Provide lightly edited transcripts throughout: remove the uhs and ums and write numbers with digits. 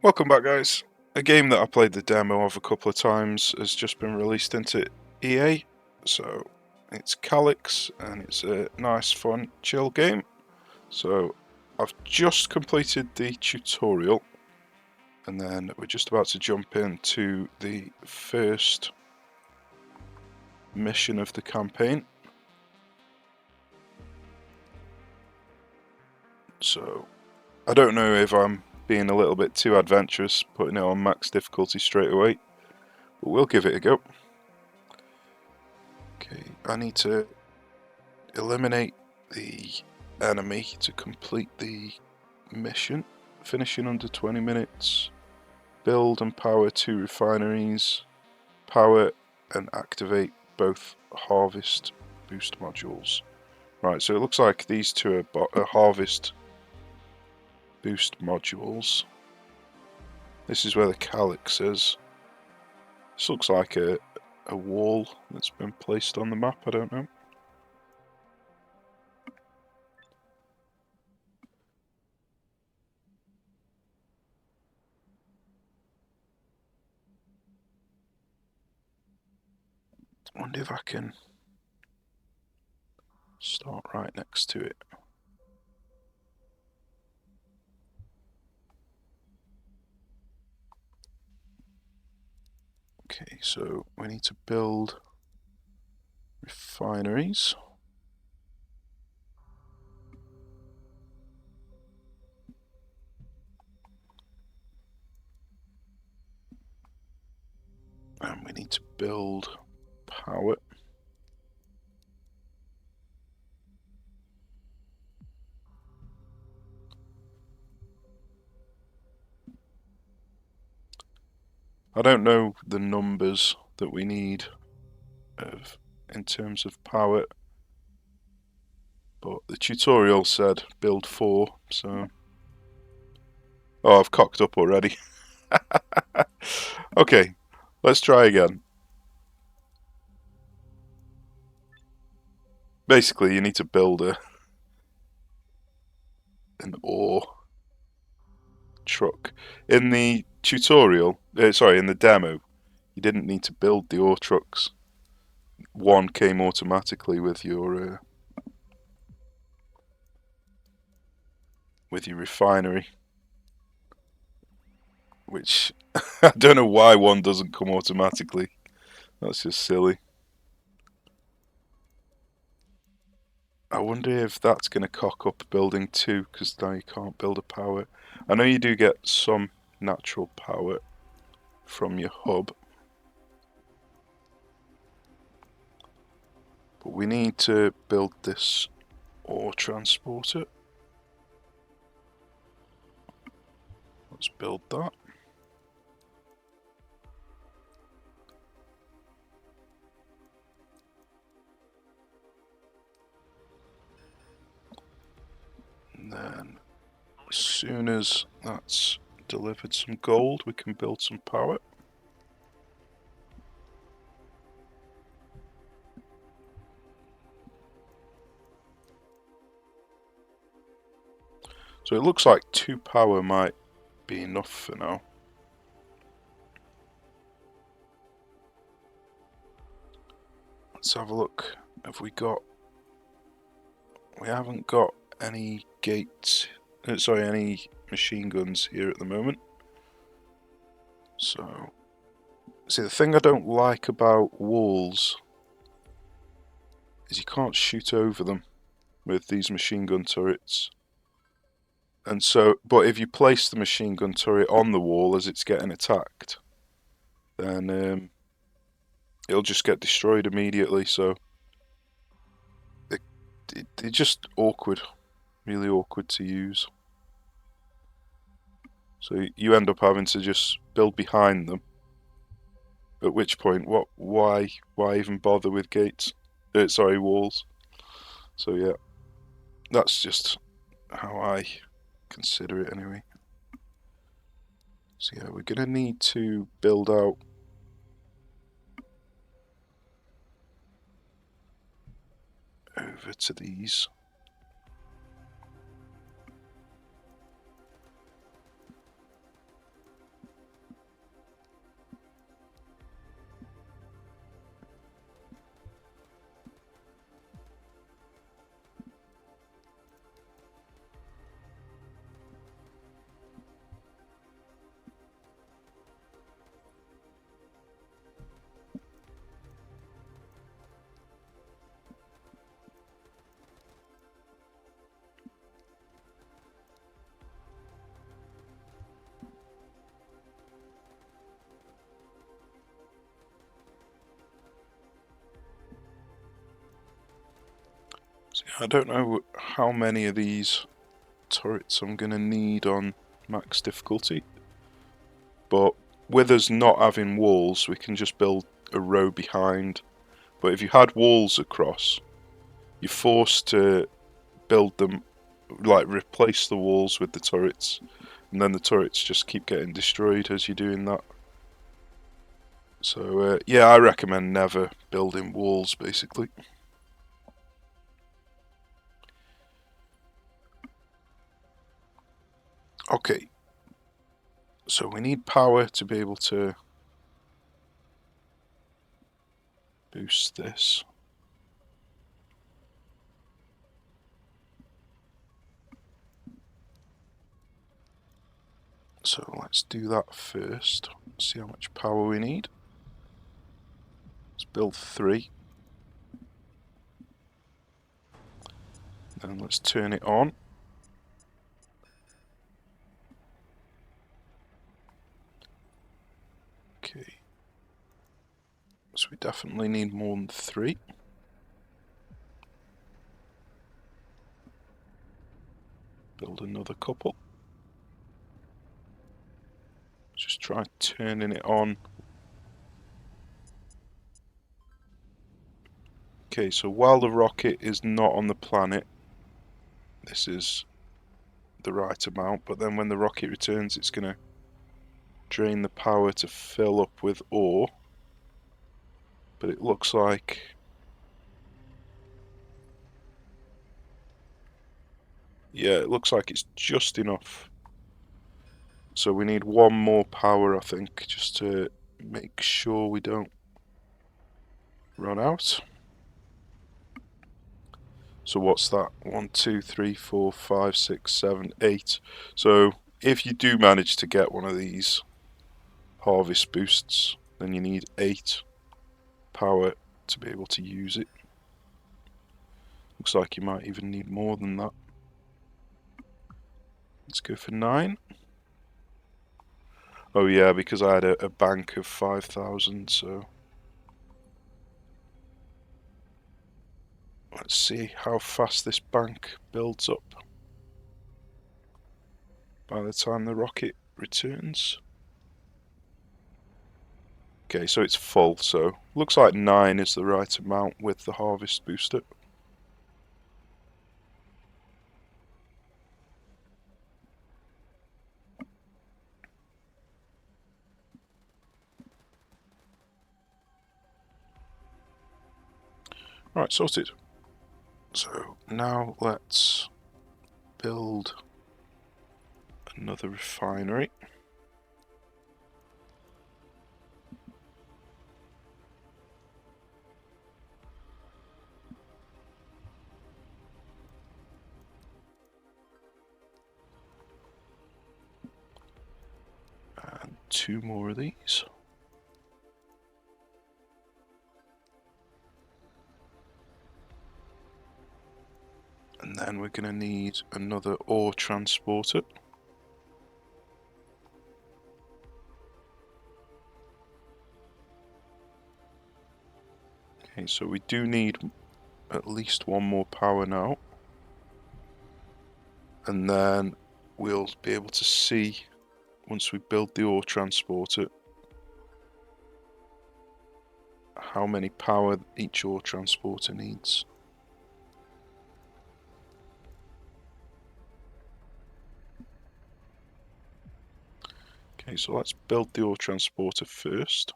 Welcome back, guys. A game that I played the demo of a couple of times has just been released into EA, so it's Calyx and it's a nice, fun, chill game. So I've just completed the tutorial and then we're just about to jump into the first mission of the campaign. So I don't know if I'm being a little bit too adventurous putting it on max difficulty straight away, but we'll give it a go. Okay, I need to eliminate the enemy to complete the mission, finishing under 20 minutes, build and power 2 refineries, power and activate both harvest boost modules. Right, so it looks like these two are harvest boost modules. This is where the Calyx is. This looks like a wall that's been placed on the map, I don't know. I wonder if I can start right next to it. Okay, so we need to build refineries. And we need to build power. I don't know the numbers that we need in terms of power, but the tutorial said build 4, so... Oh, I've cocked up already. Okay, let's try again. Basically, you need to build an ore truck. In the tutorial, in the demo, you didn't need to build the ore trucks. One came automatically with your refinery, which I don't know why one doesn't come automatically. That's just silly. I wonder if that's going to cock up building 2, because now you can't build a power. I know you do get some natural power from your hub, but we need to build this ore transporter. Let's build that. And then as soon as that's delivered some gold, we can build some power. So it looks like 2 power might be enough for now. Let's have a look. We haven't got any gates, any machine guns here at the moment. So, see, the thing I don't like about walls is you can't shoot over them with these machine gun turrets. And so, but if you place the machine gun turret on the wall as it's getting attacked, then it'll just get destroyed immediately. So it's just awkward, really awkward to use. So you end up having to just build behind them. At which point, why even bother with gates? Walls. So yeah, that's just how I consider it anyway. So yeah, we're gonna need to build out over to these. I don't know how many of these turrets I'm going to need on max difficulty, but with us not having walls, we can just build a row behind. But if you had walls across, you're forced to build them, like replace the walls with the turrets, and then the turrets just keep getting destroyed as you're doing that. So yeah, I recommend never building walls, basically. Okay, so we need power to be able to boost this. So let's do that first. See how much power we need. Let's build 3. Then let's turn it on. Okay. So we definitely need more than 3. Build another couple. Just try turning it on. Okay, so while the rocket is not on the planet, this is the right amount, but then when the rocket returns, it's going to drain the power to fill up with ore. But it looks like... yeah, it looks like it's just enough. So we need one more power, I think, just to make sure we don't run out. So what's that? 1, 2, 3, 4, 5, 6, 7, 8. So if you do manage to get one of these harvest boosts, then you need 8 power to be able to use it. Looks like you might even need more than that. Let's go for 9. Oh yeah, because I had a bank of 5,000, so... let's see how fast this bank builds up by the time the rocket returns. Okay, so it's full, so looks like 9 is the right amount with the harvest booster. Right, sorted. So now let's build another refinery. And 2 more of these. And then we're going to need another ore transporter. Okay, so we do need at least 1 more power now. And then we'll be able to see, once we build the ore transporter, how many power each ore transporter needs. Okay, so let's build the ore transporter first.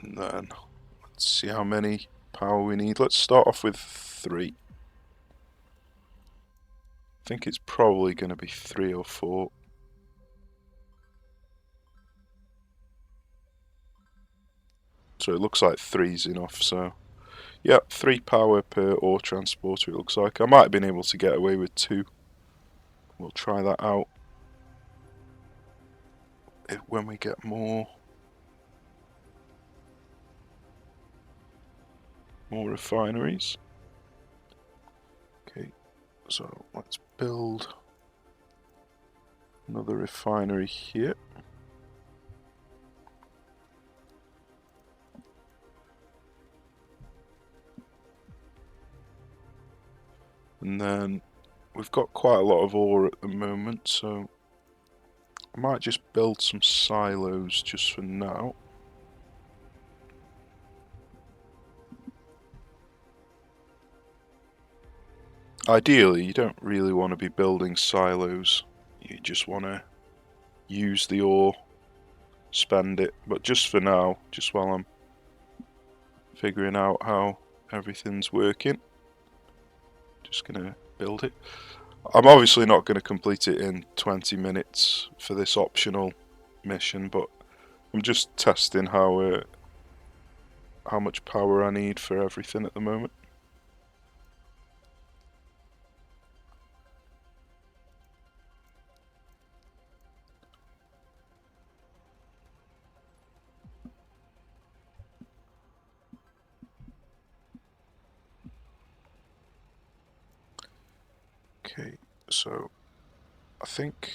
And then let's see how many power we need. Let's start off with 3. I think it's probably going to be 3 or 4. So it looks like 3's enough, so... yeah, 3 power per ore transporter it looks like. I might have been able to get away with 2. We'll try that out when we get more refineries. So let's build another refinery here. And then we've got quite a lot of ore at the moment, so I might just build some silos just for now. Ideally, you don't really want to be building silos. You just want to use the ore, spend it. But just for now, just while I'm figuring out how everything's working, just going to build it. I'm obviously not going to complete it in 20 minutes for this optional mission, but I'm just testing how much power I need for everything at the moment. Okay, so I think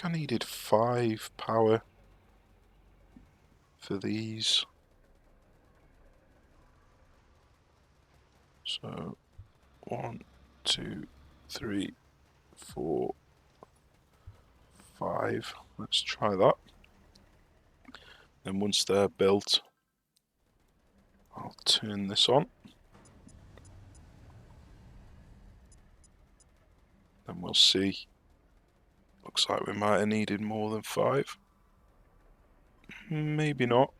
I needed 5 power for these. So 1, 2, 3, 4, 5. Let's try that. And once they're built, I'll turn this on. And we'll see. Looks like we might have needed more than 5. Maybe not.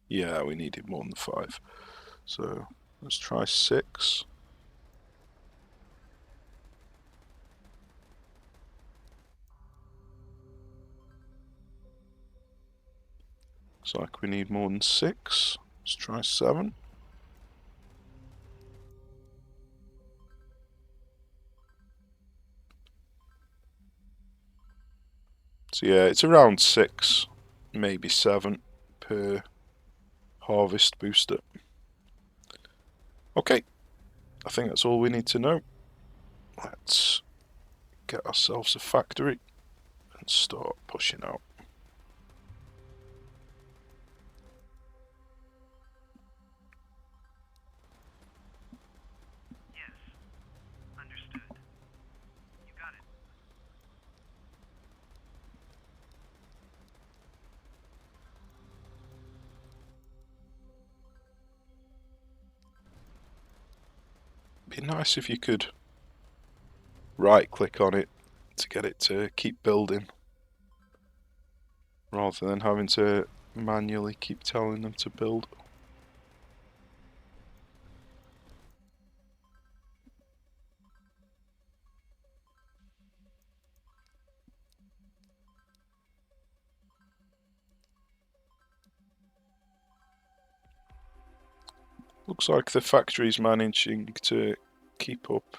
Yeah, we needed more than 5. So let's try 6. Looks like we need more than 6. Let's try 7. So yeah, it's around 6, maybe 7 per harvest booster. Okay, I think that's all we need to know. Let's get ourselves a factory and start pushing out. Yes, understood. You got it. Be nice if you could right click on it to get it to keep building, rather than having to manually keep telling them to build. Looks like the factory's managing to keep up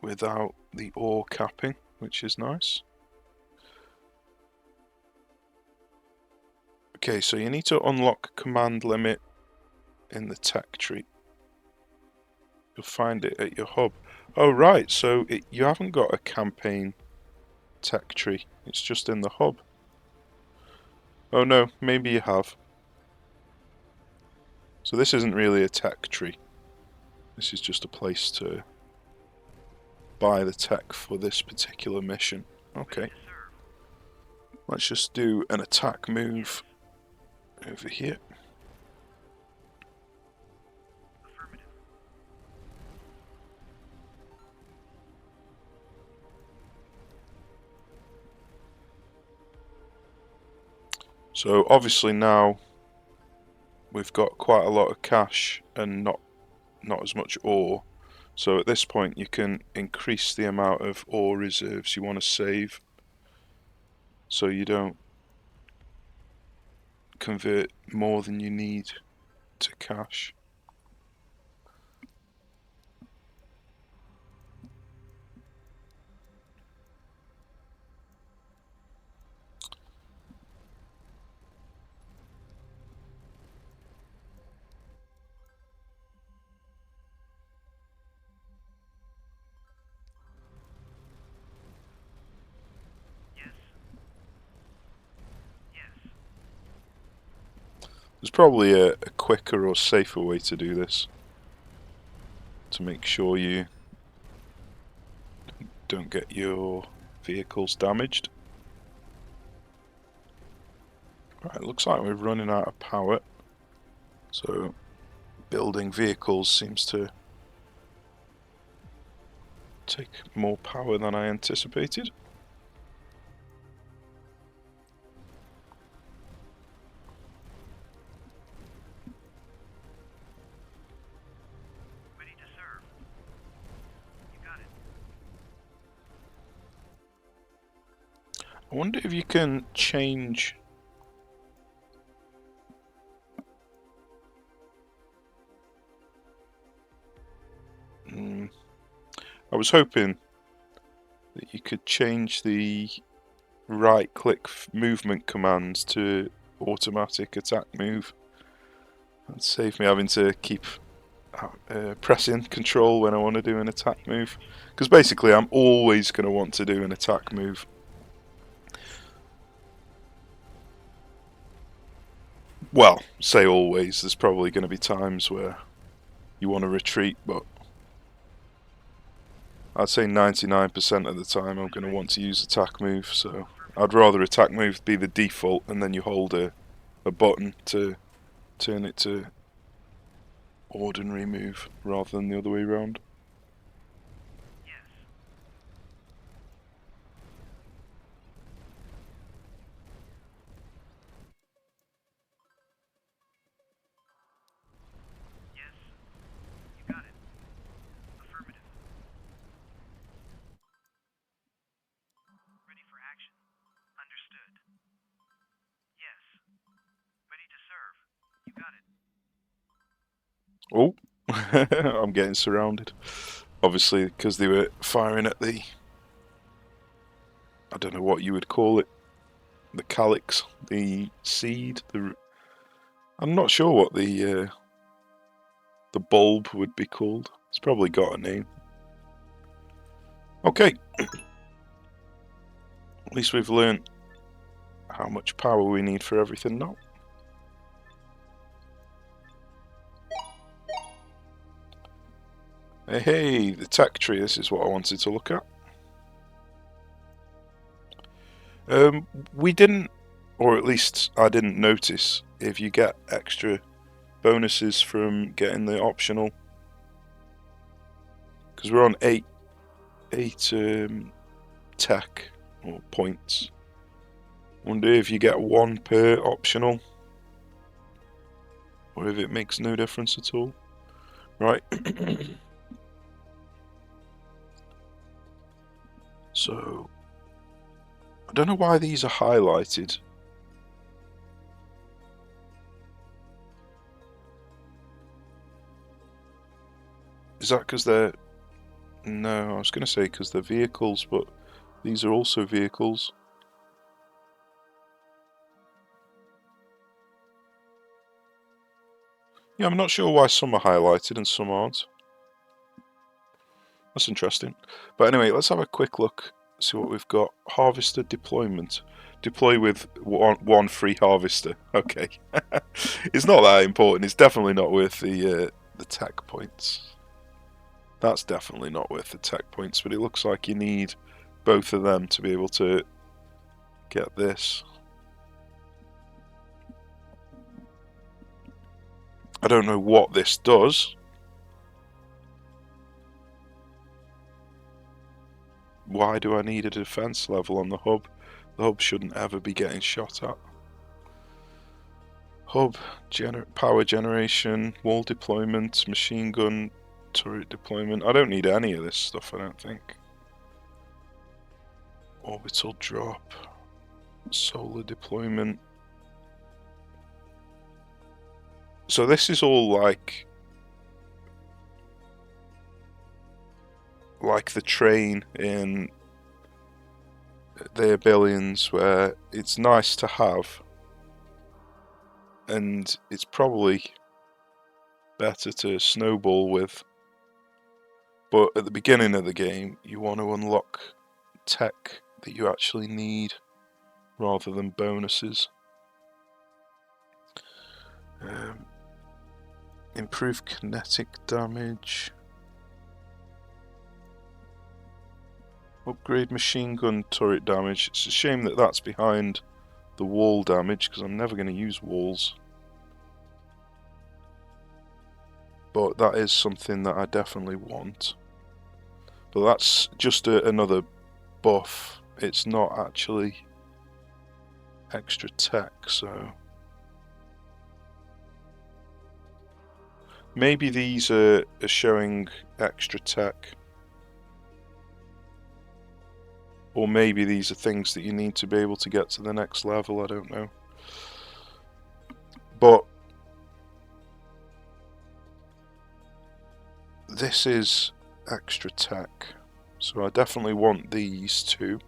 without the ore capping, which is nice. Okay, so you need to unlock command limit in the tech tree. You'll find it at your hub. Oh right, so you haven't got a campaign tech tree, it's just in the hub. Oh no, maybe you have. So this isn't really a tech tree. This is just a place to buy the tech for this particular mission. Okay. Let's just do an attack move over here. So obviously now we've got quite a lot of cash and not as much ore. So at this point you can increase the amount of ore reserves you want to save, so you don't convert more than you need to cash. There's probably a quicker or safer way to do this, to make sure you don't get your vehicles damaged. Right, looks like we're running out of power, so building vehicles seems to take more power than I anticipated. Ready to serve. You got it. I wonder if you can change... I was hoping that you could change the right-click movement commands to automatic attack move. That'd save me having to keep pressing control when I want to do an attack move. Because basically I'm always going to want to do an attack move. Well, say always, there's probably going to be times where you want to retreat, but I'd say 99% of the time I'm going to want to use attack move, so I'd rather attack move be the default and then you hold a button to turn it to ordinary move rather than the other way around. Yes. Yes. You got it. Affirmative. Ready for action. Understood. Yes. Ready to serve. You got it. Oh, I'm getting surrounded. Obviously, because they were firing at the... I don't know what you would call it. The Calyx, the seed, the... I'm not sure what the bulb would be called. It's probably got a name. Okay. At least we've learnt how much power we need for everything now. Hey, the tech tree, this is what I wanted to look at. We didn't, or at least I didn't notice, if you get extra bonuses from getting the optional. Because we're on 8 tech, or points. Wonder if you get 1 per optional, or if it makes no difference at all. Right. So, I don't know why these are highlighted. Is that because they're... No, I was going to say because they're vehicles, but these are also vehicles. Yeah, I'm not sure why some are highlighted and some aren't. That's interesting. But anyway, let's have a quick look, see what we've got. Harvester deployment. Deploy with one free harvester. Okay. It's not that important. It's definitely not worth the tech points. That's definitely not worth the tech points, but it looks like you need both of them to be able to get this. I don't know what this does. Why do I need a defense level on the hub? The hub shouldn't ever be getting shot at. Hub, power generation, wall deployment, machine gun, turret deployment. I don't need any of this stuff, I don't think. Orbital drop, solar deployment. So this is all like the train in the Billions, where it's nice to have, and it's probably better to snowball with. But at the beginning of the game, you want to unlock tech that you actually need rather than bonuses. Improve kinetic damage. Upgrade machine gun turret damage. It's a shame that that's behind the wall damage, because I'm never going to use walls. But that is something that I definitely want. But that's just another buff. It's not actually extra tech, so... Maybe these are showing extra tech. Or maybe these are things that you need to be able to get to the next level, I don't know. But this is extra tech, so I definitely want these two.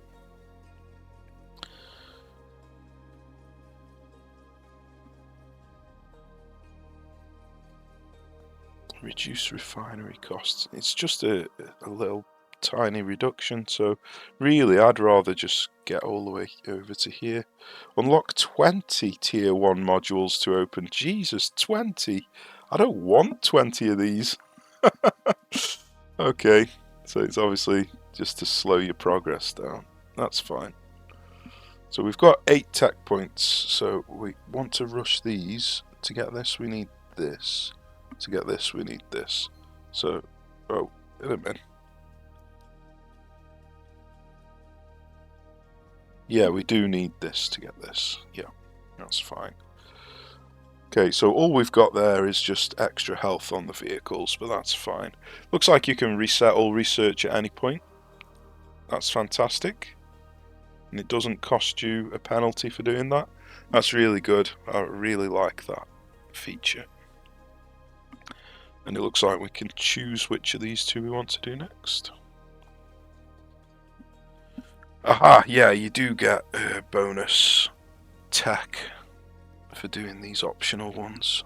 Reduce refinery costs. It's just a little tiny reduction, so really I'd rather just get all the way over to here. Unlock 20 tier 1 modules to open. Jesus, 20! I don't want 20 of these. Okay, so it's obviously just to slow your progress down. That's fine. So we've got 8 tech points, so we want to rush these. To get this we need this. To get this we need this. So, oh, wait a minute. Yeah, we do need this to get this. Yeah, that's fine. Okay, so all we've got there is just extra health on the vehicles, but that's fine. Looks like you can reset all research at any point. That's fantastic. And it doesn't cost you a penalty for doing that. That's really good. I really like that feature. And it looks like we can choose which of these two we want to do next. Aha, yeah, you do get bonus tech for doing these optional ones.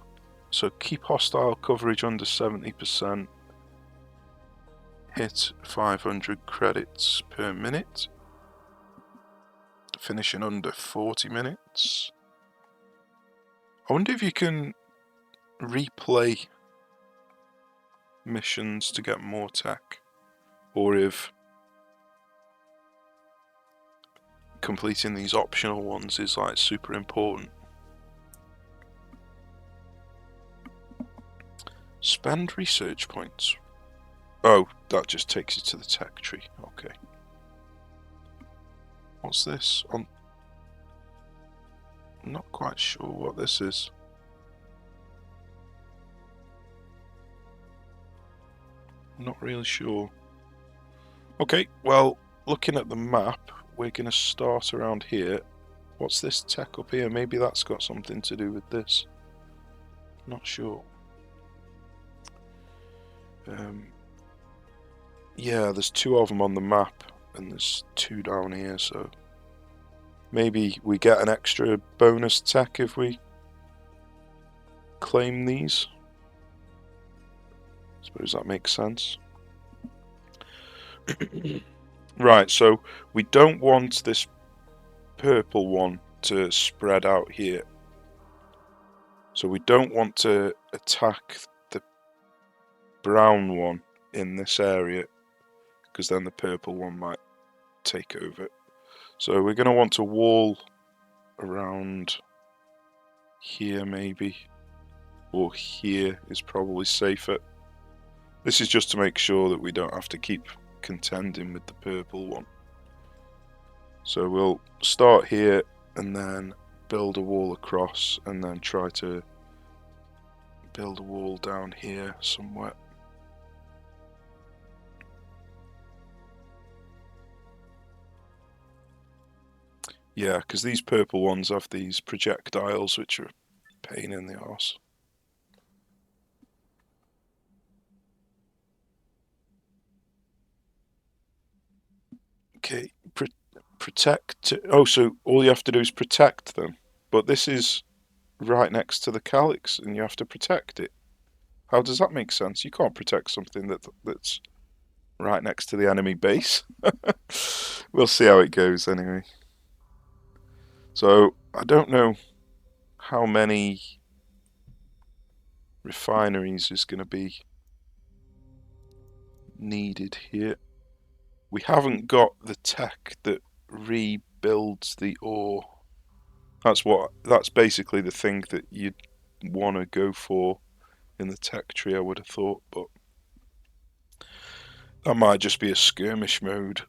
So keep hostile coverage under 70%. Hit 500 credits per minute. Finish in under 40 minutes. I wonder if you can replay missions to get more tech, or if completing these optional ones is like super important. Spend research points. Oh, that just takes you to the tech tree. Okay. What's this? I'm not quite sure what this is. Not really sure. Okay, well, looking at the map, we're going to start around here. What's this tech up here? Maybe that's got something to do with this. Not sure. Yeah, there's 2 of them on the map, and there's 2 down here, so... Maybe we get an extra bonus tech if we claim these. Suppose that makes sense. Right, so we don't want this purple one to spread out here. So we don't want to attack the brown one in this area, because then the purple one might take over. So we're going to want to wall around here maybe, or here is probably safer. This is just to make sure that we don't have to keep contending with the purple one. So we'll start here and then build a wall across, and then try to build a wall down here somewhere. Yeah, because these purple ones have these projectiles which are a pain in the arse. Okay, protect. Oh, so all you have to do is protect them. But this is right next to the Calyx, and you have to protect it. How does that make sense? You can't protect something that's right next to the enemy base. We'll see how it goes anyway. So I don't know how many refineries is going to be needed here. We haven't got the tech that rebuilds the ore. That's basically the thing that you'd want to go for in the tech tree, I would have thought, but that might just be a skirmish mode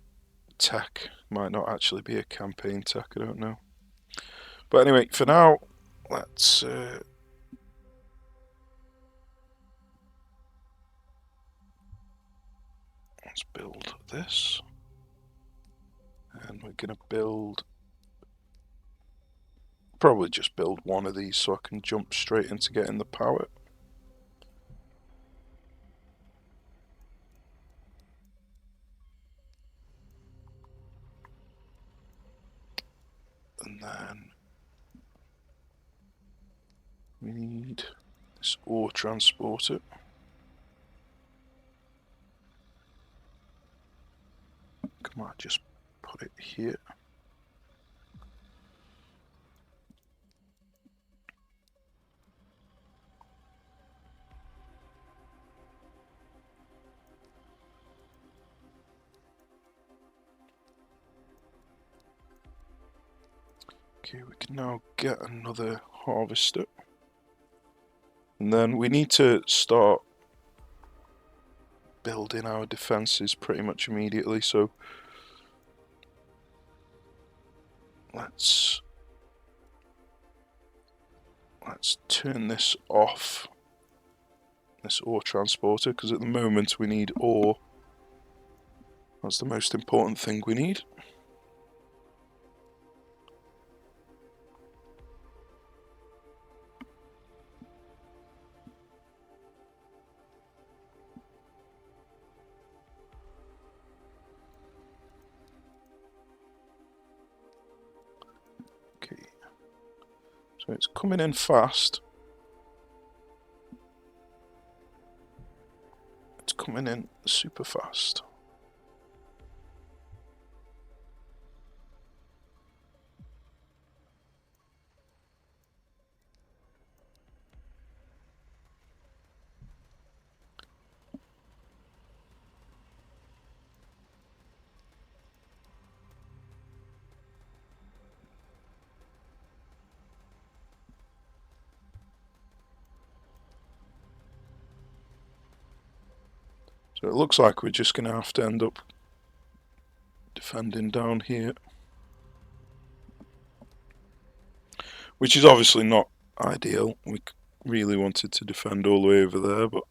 tech. Might not actually be a campaign tech, I don't know. But anyway, for now, let's build this. And we're going to probably just build one of these so I can jump straight into getting the power. And then we need this ore transporter. Come on, just put it here. Okay, we can now get another harvester. And then we need to start building our defences pretty much immediately, so let's turn this off, this ore transporter, because at the moment we need ore. That's the most important thing we need. Okay, so it's coming in fast. It's coming in super fast. So it looks like we're just going to have to end up defending down here, which is obviously not ideal. We really wanted to defend all the way over there, but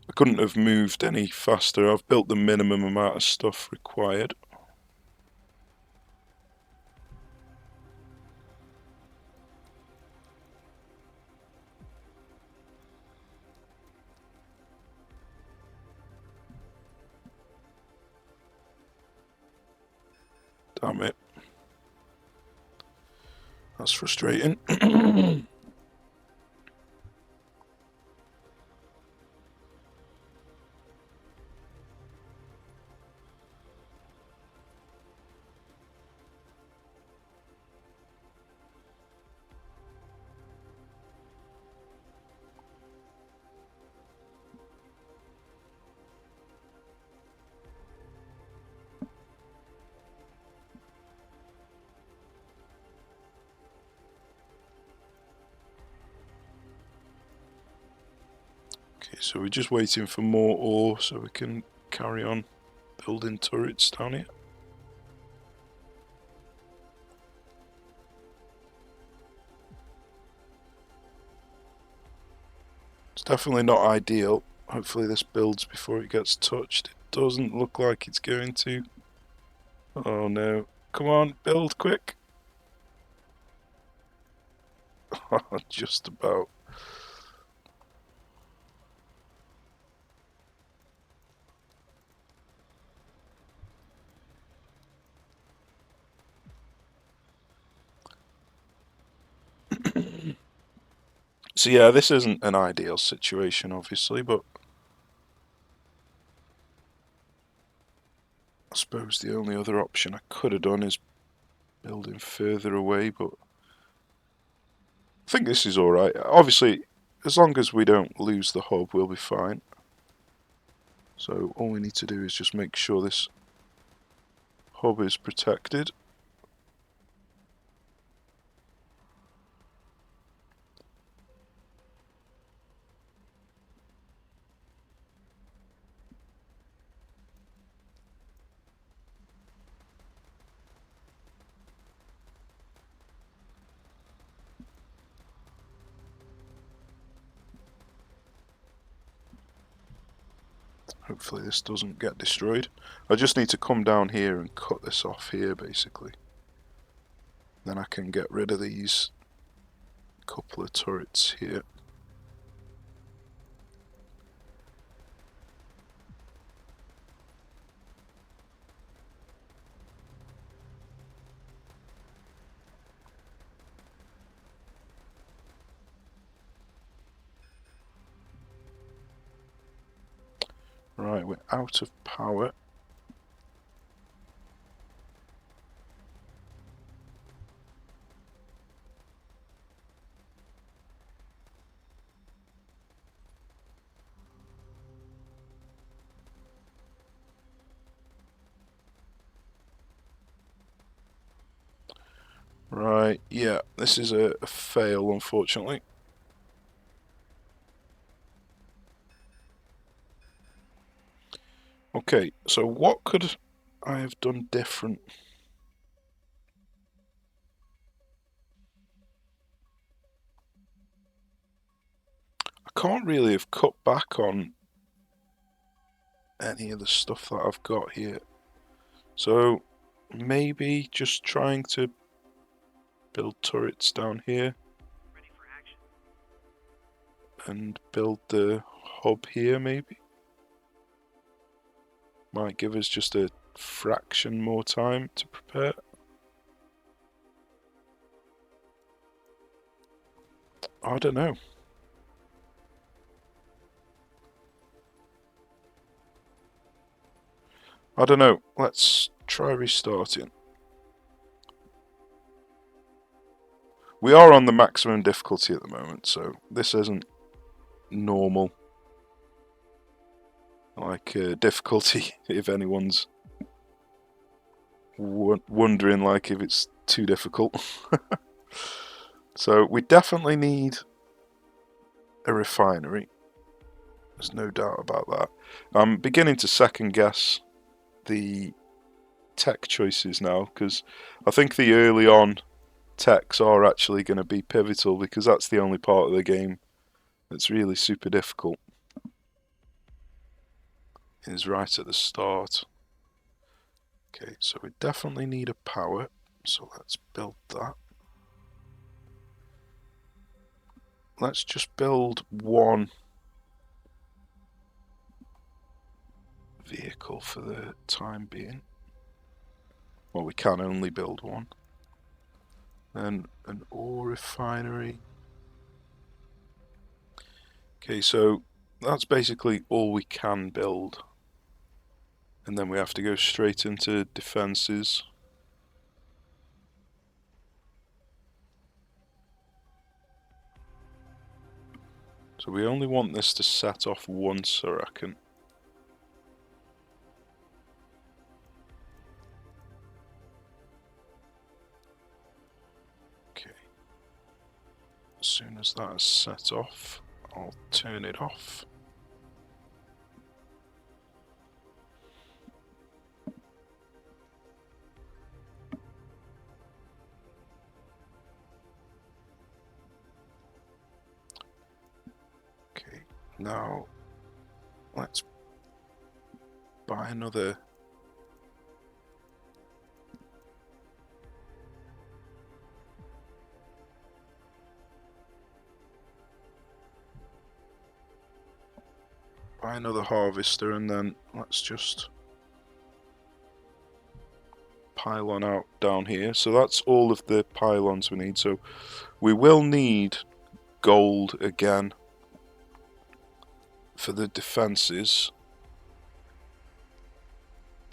I couldn't have moved any faster. I've built the minimum amount of stuff required. Damn it. That's frustrating. Okay, so we're just waiting for more ore so we can carry on building turrets down here. It's definitely not ideal. Hopefully this builds before it gets touched. It doesn't look like it's going to. Oh no. Come on, build quick. Just about. So yeah, this isn't an ideal situation obviously, but I suppose the only other option I could have done is building further away, but I think this is alright. Obviously as long as we don't lose the hub, we'll be fine. So all we need to do is just make sure this hub is protected. Hopefully this doesn't get destroyed. I just need to come down here and cut this off here, basically. Then I can get rid of these couple of turrets here. Right, we're out of power. Right, yeah, this is a fail, unfortunately. Okay, so what could I have done different? I can't really have cut back on any of the stuff that I've got here. So maybe just trying to build turrets down here Ready for action. and build the hub here, maybe. Might give us just a fraction more time to prepare. I don't know. I don't know. Let's try restarting. We are on the maximum difficulty at the moment, so this isn't normal. Like difficulty, if anyone's wondering, like if it's too difficult. So we definitely need a refinery. There's no doubt about that. I'm beginning to second guess the tech choices now, because I think the early on techs are actually going to be pivotal, because that's the only part of the game that's really super difficult, is right at the start. Okay, so we definitely need a power, so let's build that. Let's just build one vehicle for the time being. Well, we can only build one. Then an ore refinery. Okay, so that's basically all we can build. And then we have to go straight into defences. So we only want this to set off once, I reckon. Okay. As soon as that is set off, I'll turn it off. Okay, now let's buy another. Buy another harvester, and then let's just pylon out down here. So that's all of the pylons we need. So we will need gold again for the defences.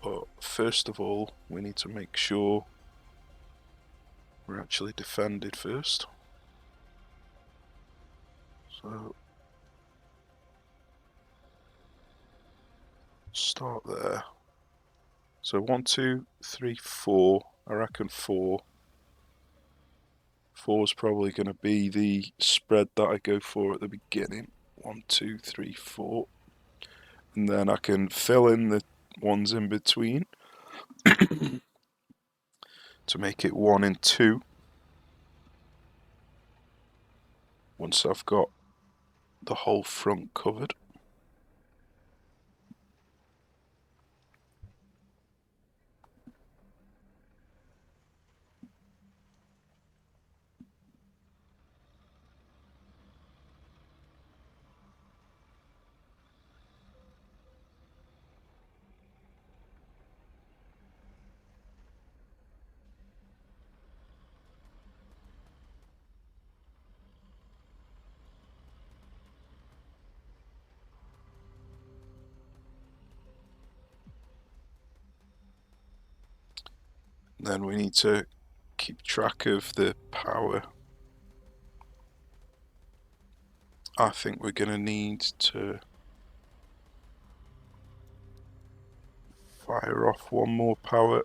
But first of all, we need to make sure we're actually defended first. So start there. So 1, 2, 3, 4. I reckon 4. 4 is probably going to be the spread that I go for at the beginning. 1, 2, 3, 4. And then I can fill in the ones in between to make it 1 and 2. Once I've got the whole front covered. Then we need to keep track of the power. I think we're going to need to fire off one more power.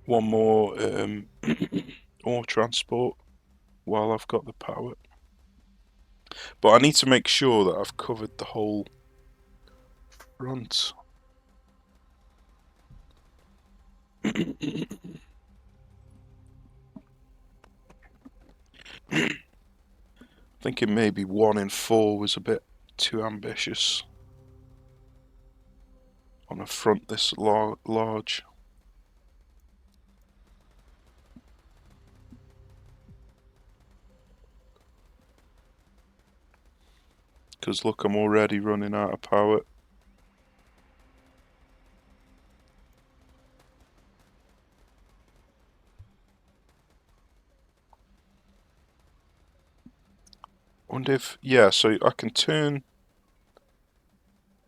One more ore transport while I've got the power. But I need to make sure that I've covered the whole front. Thinking maybe 1 in 4 was a bit too ambitious on a front this large. Because look, I'm already running out of power. Wonder if, yeah, so I can turn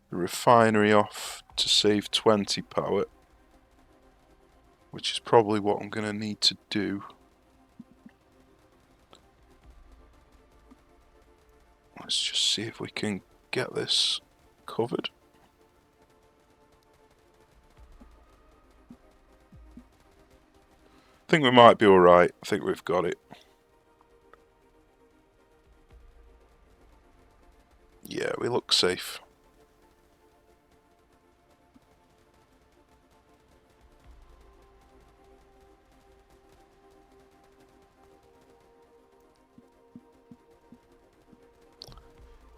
the refinery off to save 20 power, which is probably what I'm going to need to do. Let's just see if we can get this covered. I think we might be alright. I think we've got it. Yeah, we look safe.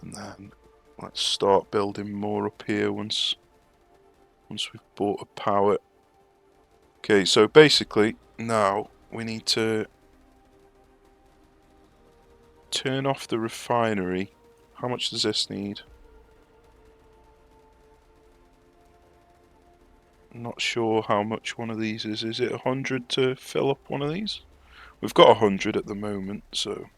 And then let's start building more up here once we've bought a power. Okay, so basically now we need to turn off the refinery. How much does this need? I'm not sure how much one of these is. Is it 100 to fill up one of these? We've got 100 at the moment, so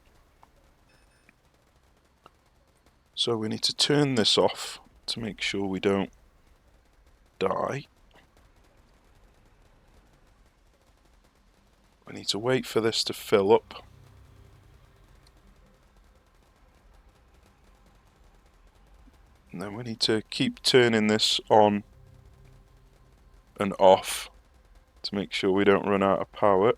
we need to turn this off to make sure we don't die. We need to wait for this to fill up. And then we need to keep turning this on and off to make sure we don't run out of power.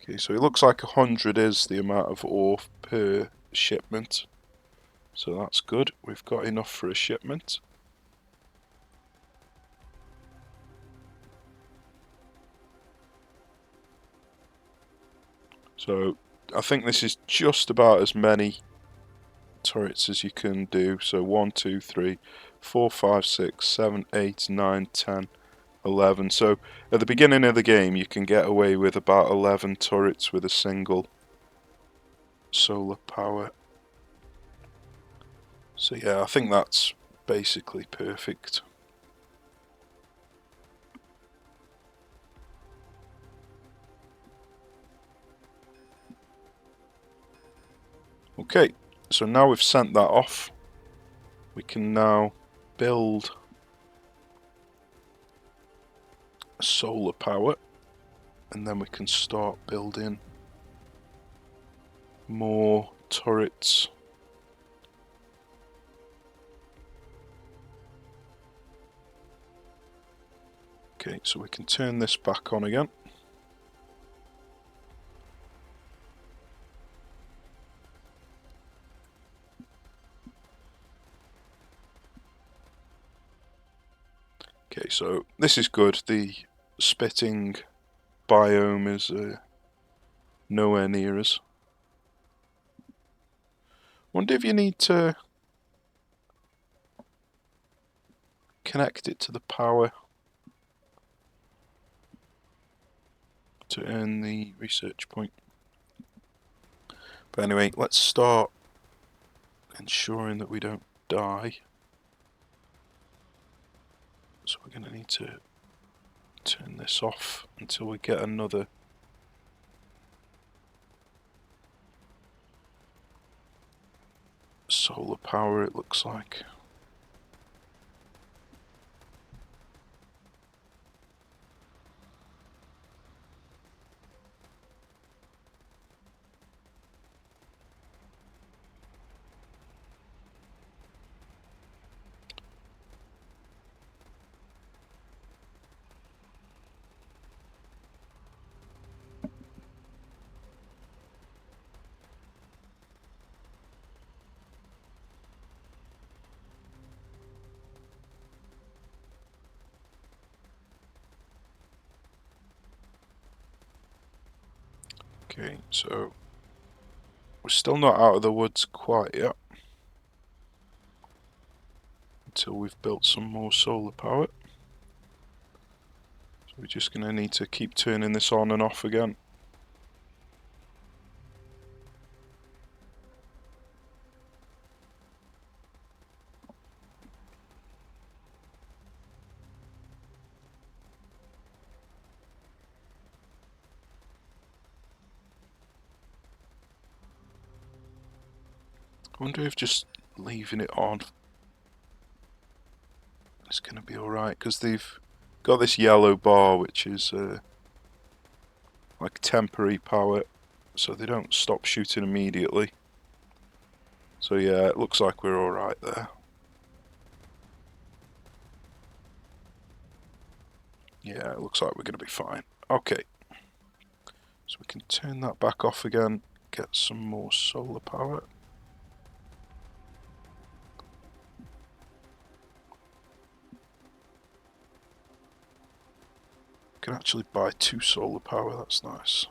Okay, so it looks like 100 is the amount of ore per shipment. So that's good. We've got enough for a shipment. So I think this is just about as many turrets as you can do. So 1, 2, 3, 4, 5, 6, 7, 8, 9, 10, 11. So at the beginning of the game you can get away with about 11 turrets with a single solar power. So yeah, I think that's basically perfect. Okay, so now we've sent that off, we can now build solar power, and then we can start building more turrets. Okay, so we can turn this back on again. Okay, so this is good. The spitting biome is nowhere near us. Wonder if you need to connect it to the power to earn the research point. But anyway, let's start ensuring that we don't die. So we're going to need to turn this off until we get another solar power, it looks like. Okay, so we're still not out of the woods quite yet, until we've built some more solar power. So we're just going to need to keep turning this on and off again. I wonder if just leaving it on is going to be alright, because they've got this yellow bar which is like temporary power, so they don't stop shooting immediately. So yeah, it looks like we're alright there. Yeah, it looks like we're going to be fine. Okay, so we can turn that back off again, get some more solar power. Can actually buy 2 solar power, that's nice.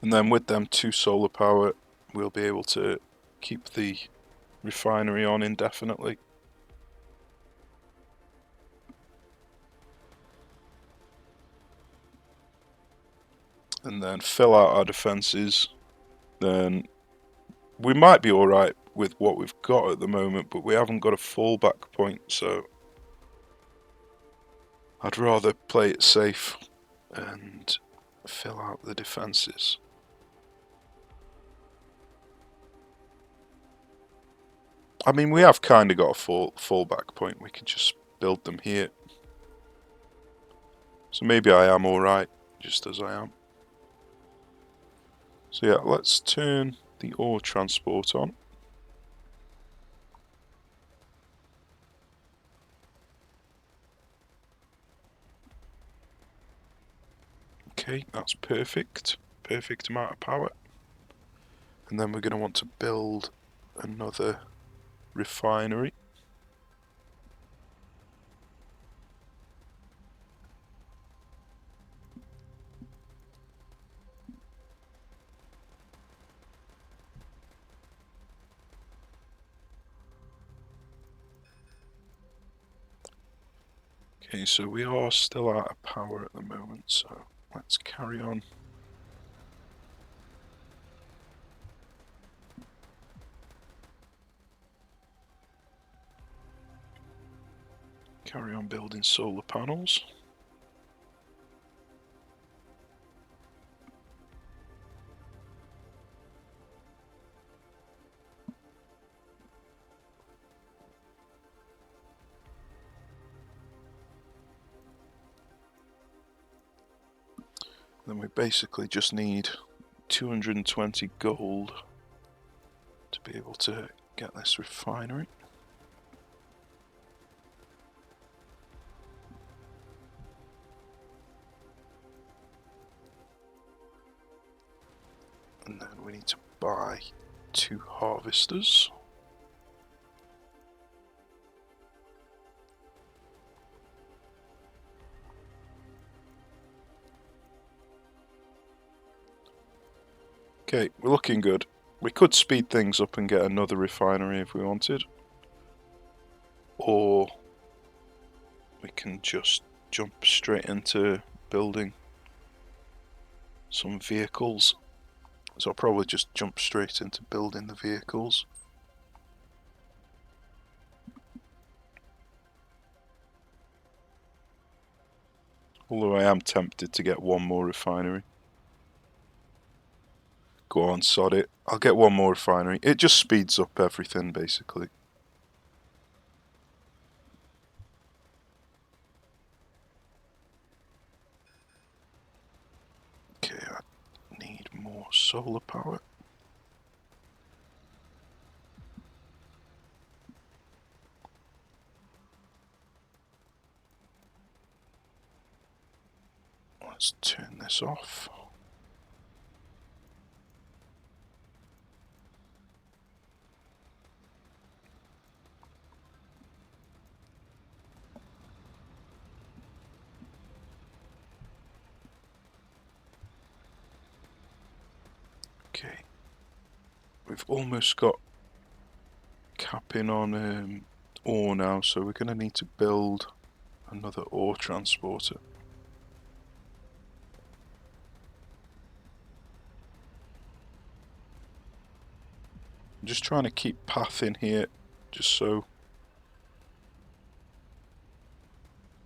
And then with them 2 solar power, we'll be able to keep the refinery on indefinitely. And then fill out our defences. Then we might be alright with what we've got at the moment, but we haven't got a fallback point, so I'd rather play it safe and fill out the defences. I mean, we have kind of got a fallback point. We could just build them here. So maybe I am alright, just as I am. So yeah, let's turn the ore transport on. Okay, that's perfect. Perfect amount of power. And then we're going to want to build another refinery. Okay, so we are still out of power at the moment, so let's carry on. Carry on building solar panels. Then we basically just need 220 gold to be able to get this refinery. And then we need to buy 2 harvesters. Okay, we're looking good. We could speed things up and get another refinery if we wanted. Or we can just jump straight into building some vehicles. So I'll probably just jump straight into building the vehicles. Although I am tempted to get one more refinery. Go on, sod it. I'll get one more refinery. It just speeds up everything, basically. Okay, I need more solar power. Let's turn this off. Okay, we've almost got capping on ore now, so we're going to need to build another ore transporter. I'm just trying to keep path in here, just so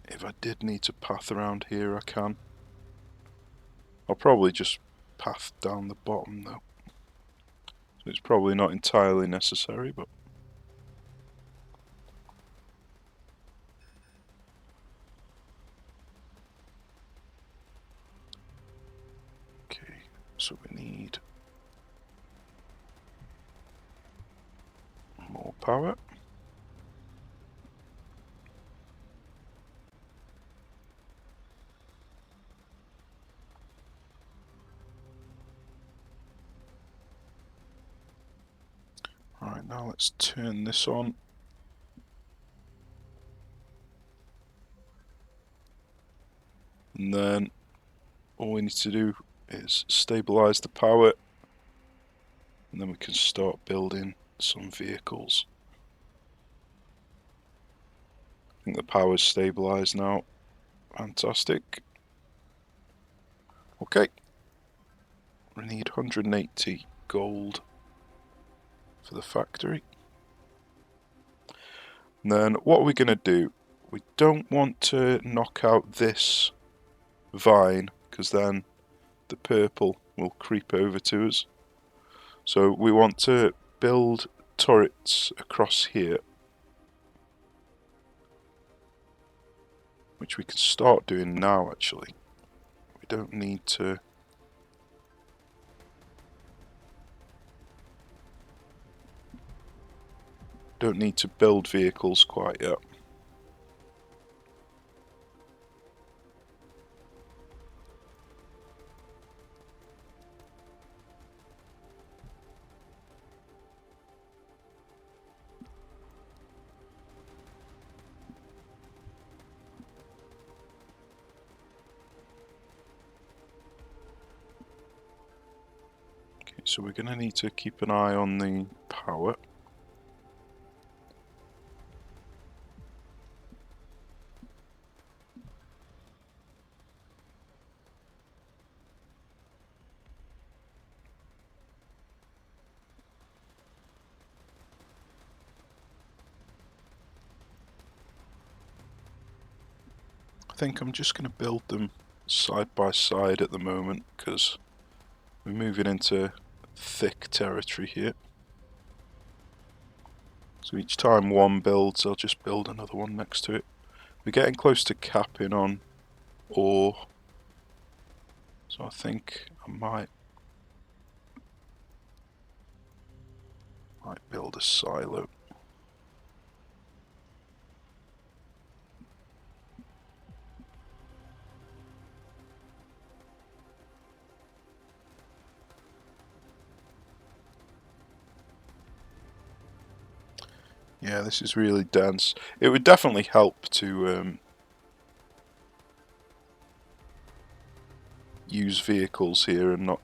if I did need to path around here I can. I'll probably just path down the bottom though. So it's probably not entirely necessary, but okay, so we need more power. Right, now let's turn this on. And then all we need to do is stabilize the power, and then we can start building some vehicles. I think the power's stabilized now. Fantastic. Okay. We need 180 gold for the factory. And then what are we going to do? We don't want to knock out this vine, because then the purple will creep over to us. So we want to build turrets across here, which we can start doing now actually. We don't need to build vehicles quite yet. Okay, so we're going to need to keep an eye on the power. I think I'm just going to build them side by side at the moment, because we're moving into thick territory here. So each time one builds, I'll just build another one next to it. We're getting close to capping on ore. So I think I might build a silo. Yeah, this is really dense. It would definitely help to use vehicles here and not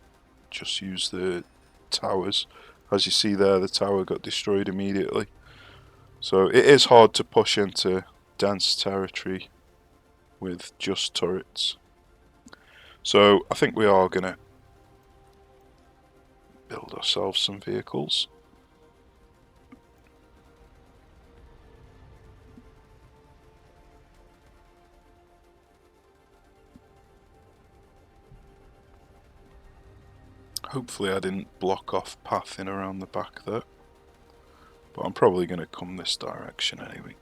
just use the towers. As you see there, the tower got destroyed immediately. So it is hard to push into dense territory with just turrets. So I think we are going to build ourselves some vehicles. Hopefully I didn't block off pathing around the back there. But I'm probably going to come this direction anyway.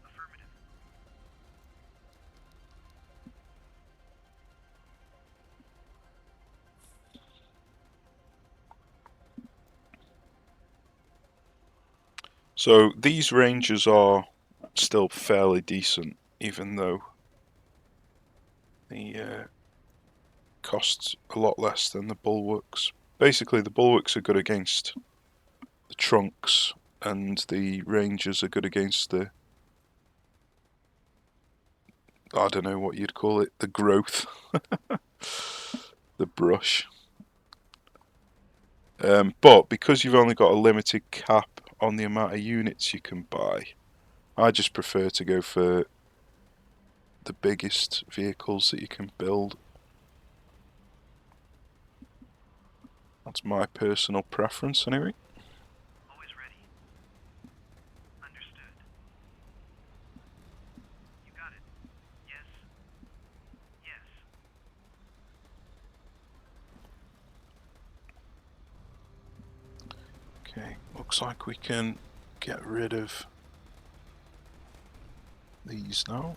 Affirmative. So these ranges are still fairly decent, even though the costs a lot less than the bulwarks. Basically, the bulwarks are good against the trunks, and the rangers are good against the, I don't know what you'd call it, the growth, the brush. But because you've only got a limited cap on the amount of units you can buy, I just prefer to go for the biggest vehicles that you can build. That's my personal preference anyway. Always ready. Understood. You got it. Yes. Yes. Okay, looks like we can get rid of these now.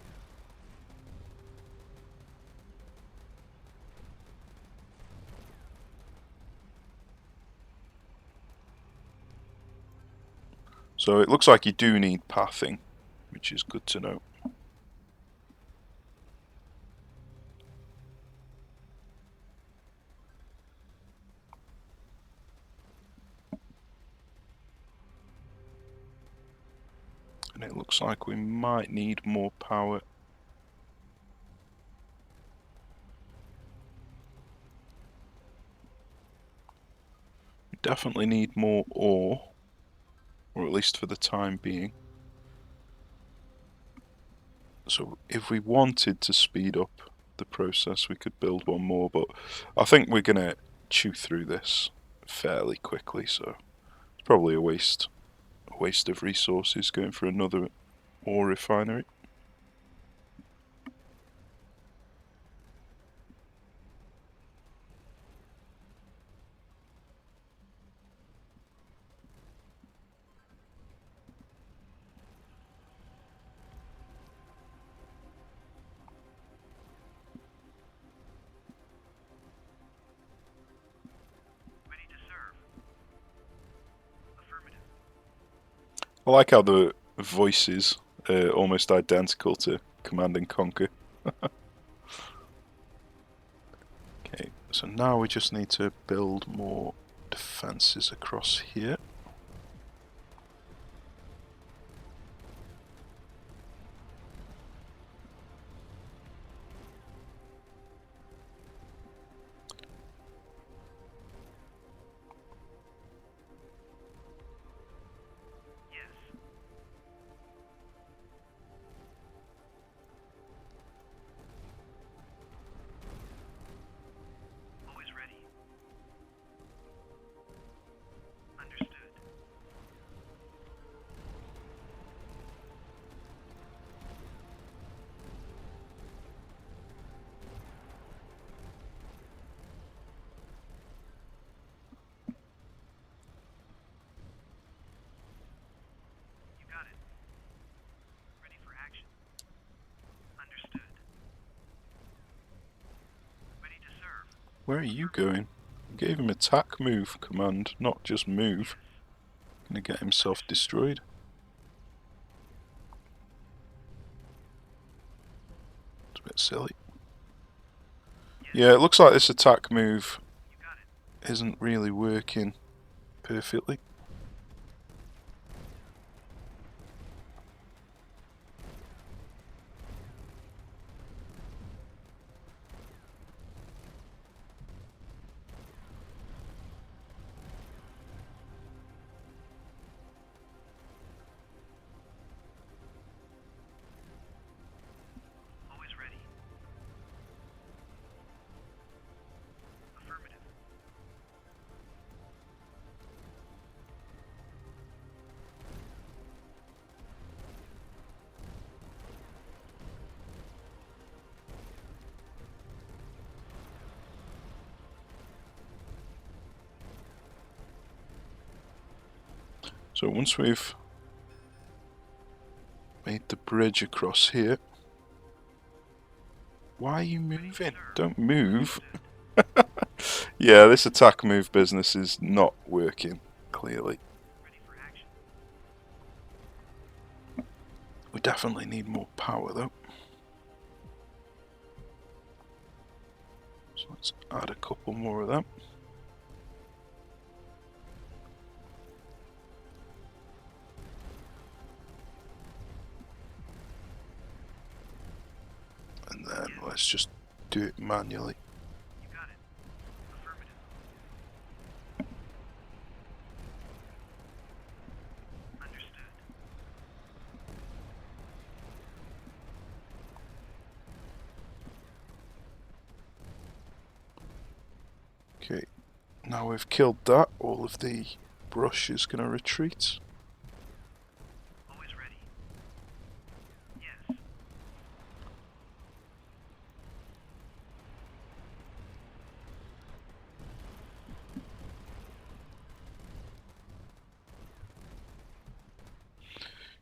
So it looks like you do need pathing, which is good to know. And it looks like we might need more power. We definitely need more ore, or at least for the time being. So if we wanted to speed up the process, we could build one more, but I think we're gonna chew through this fairly quickly, so it's probably a waste of resources going for another ore refinery. Ready to serve. Affirmative. I like how the voices are almost identical to Command and Conquer. Okay, so now we just need to build more defences across here. Yes. Always ready. Understood. Where are you going? I gave him attack move command, not just move. Gonna get himself destroyed. It's a bit silly. Yeah, it looks like this attack move isn't really working perfectly. Always ready. Affirmative. So once we've made the bridge across here. Why are you moving? Don't move. Yeah, this attack move business is not working, clearly. Ready for action. We definitely need more power though. So let's add a couple more of them. And then let's just do it manually. You got it. Affirmative. Understood. Okay, now we've killed that, all of the brush is going to retreat. Always ready. Yes.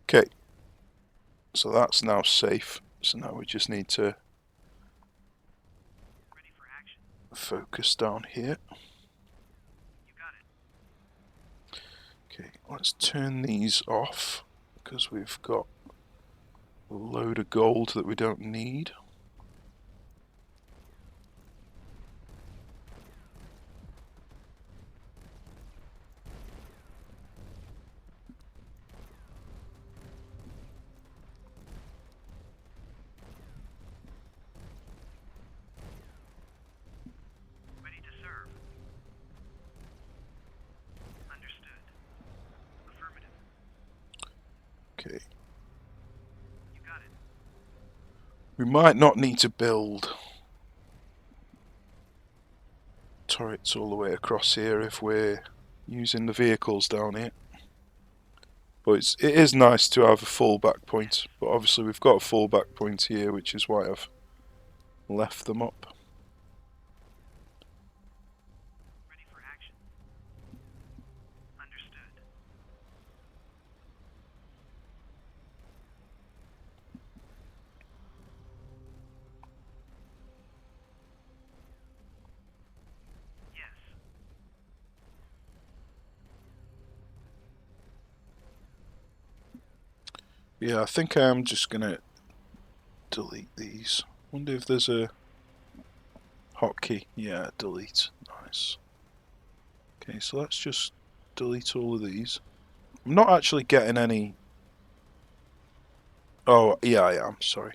Okay, so that's now safe. So now we just need to Ready for action. focus down here. You got it. Okay, let's turn these off because we've got a load of gold that we don't need. Ready to serve. Understood. Affirmative. Okay, You got it. we might not need to build turrets all the way across here if we're using the vehicles down here. But it is nice to have a fallback point, but obviously we've got a fallback point here, which is why I've left them up. Ready for action. Understood. Yes. Yeah, I think I am just gonna delete these. Wonder if there's a hotkey. Yeah, delete. Nice. Okay, so let's just delete all of these. I'm not actually getting any. Oh, yeah, I am. Sorry.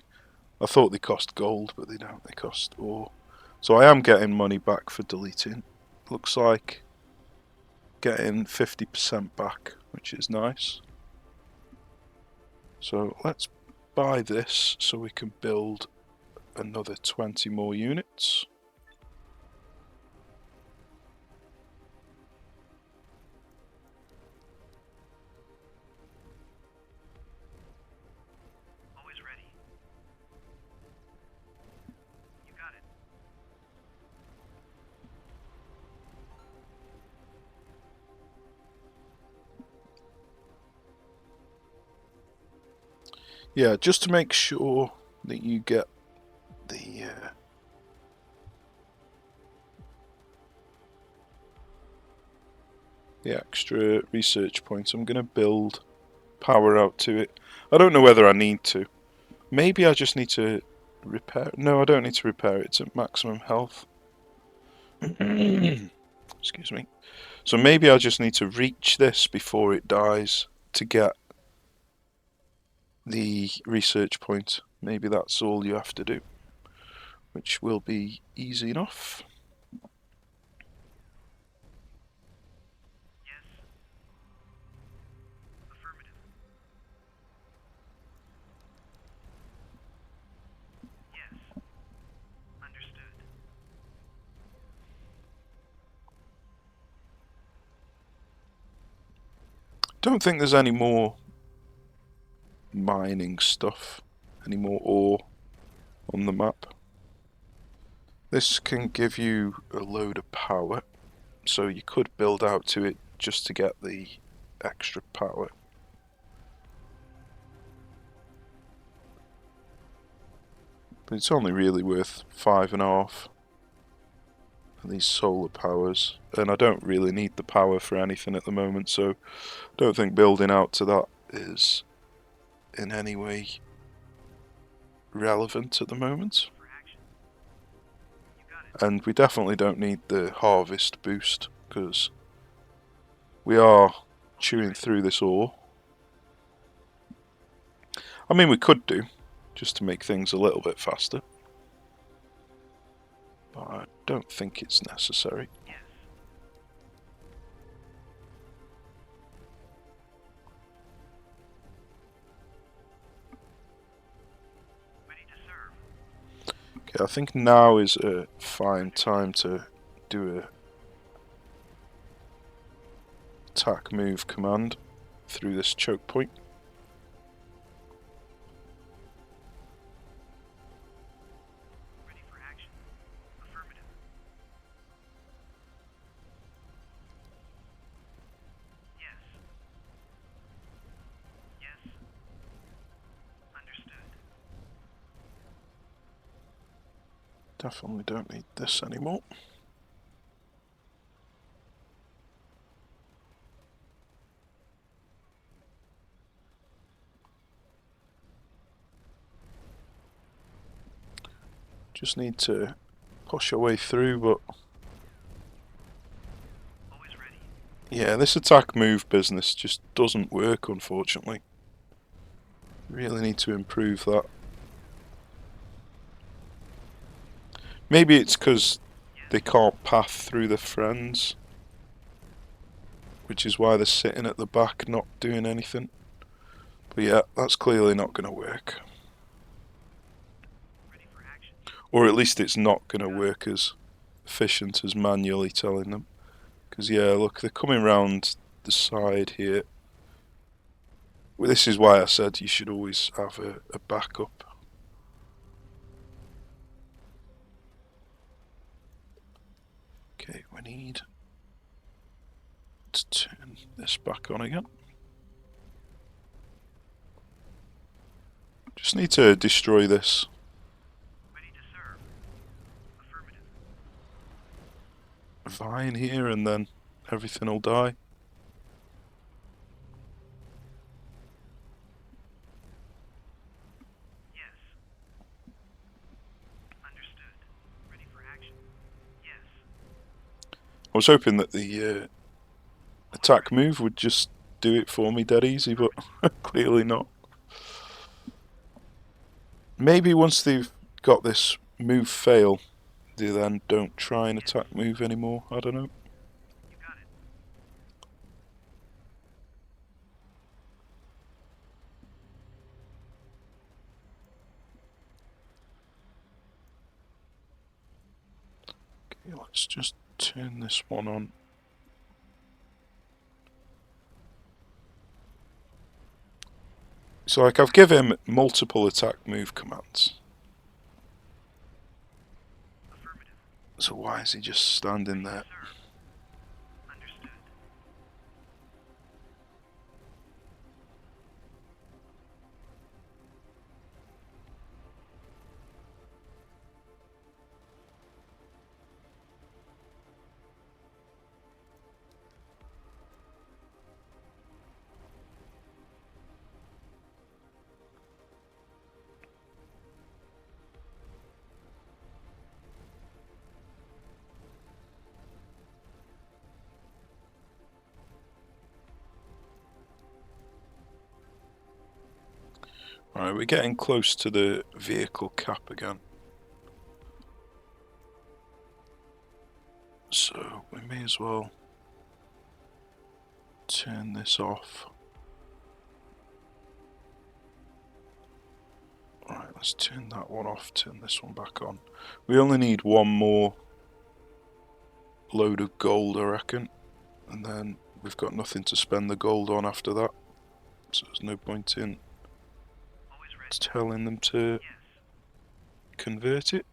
I thought they cost gold, but they don't. They cost ore. So I am getting money back for deleting. Looks like getting 50% back, which is nice. So let's buy this so we can build another 20 more units. Always ready. You got it. Yeah, just to make sure that you get the the extra research points, I'm going to build power out to it. I don't know whether I need to. Maybe I just need to repair. No, I don't need to repair it. It's at maximum health. Excuse me. So maybe I just need to reach this before it dies to get the research point. Maybe that's all you have to do, which will be easy enough. Yes. Affirmative. Yes. Understood. Don't think there's any more mining stuff, any more ore on the map. This can give you a load of power, so you could build out to it just to get the extra power. But it's only really worth 5.5 for these solar powers, and I don't really need the power for anything at the moment, so I don't think building out to that is in any way relevant at the moment. For action. You got it. And we definitely don't need the harvest boost, because we are chewing through this ore. I mean, we could do, just to make things a little bit faster. But I don't think it's necessary. Yes. Ready to serve. Okay, I think now is a fine time to do a attack move command through this choke point. Ready for action. Affirmative. Yes. Yes. Understood. Definitely don't need this anymore. Just need to push our way through, but Always ready. yeah, this attack move business just doesn't work, unfortunately. Really need to improve that. Maybe it's because they can't path through the friends, which is why they're sitting at the back not doing anything. But yeah, that's clearly not going to work. Ready for action. Or at least it's not going to work as efficient as manually telling them. Because yeah, look, they're coming round the side here. Well, this is why I said you should always have a backup. Okay, we need to turn this back on again. Just need to destroy this Ready to serve. Affirmative. vine here and then everything will die. Yes. Understood. Ready for action. Yes. I was hoping that the attack move would just do it for me dead easy, but clearly not. Maybe once they've got this move fail, they then don't try and attack move anymore. I don't know. You got it. Okay, let's just turn this one on. So like I've given him multiple attack move commands. Affirmative. So why is he just standing there? Serve. Understood. Alright, we're getting close to the vehicle cap again. So we may as well turn this off. Alright, let's turn that one off, turn this one back on. We only need one more load of gold, I reckon. And then we've got nothing to spend the gold on after that. So there's no point in telling them to convert it.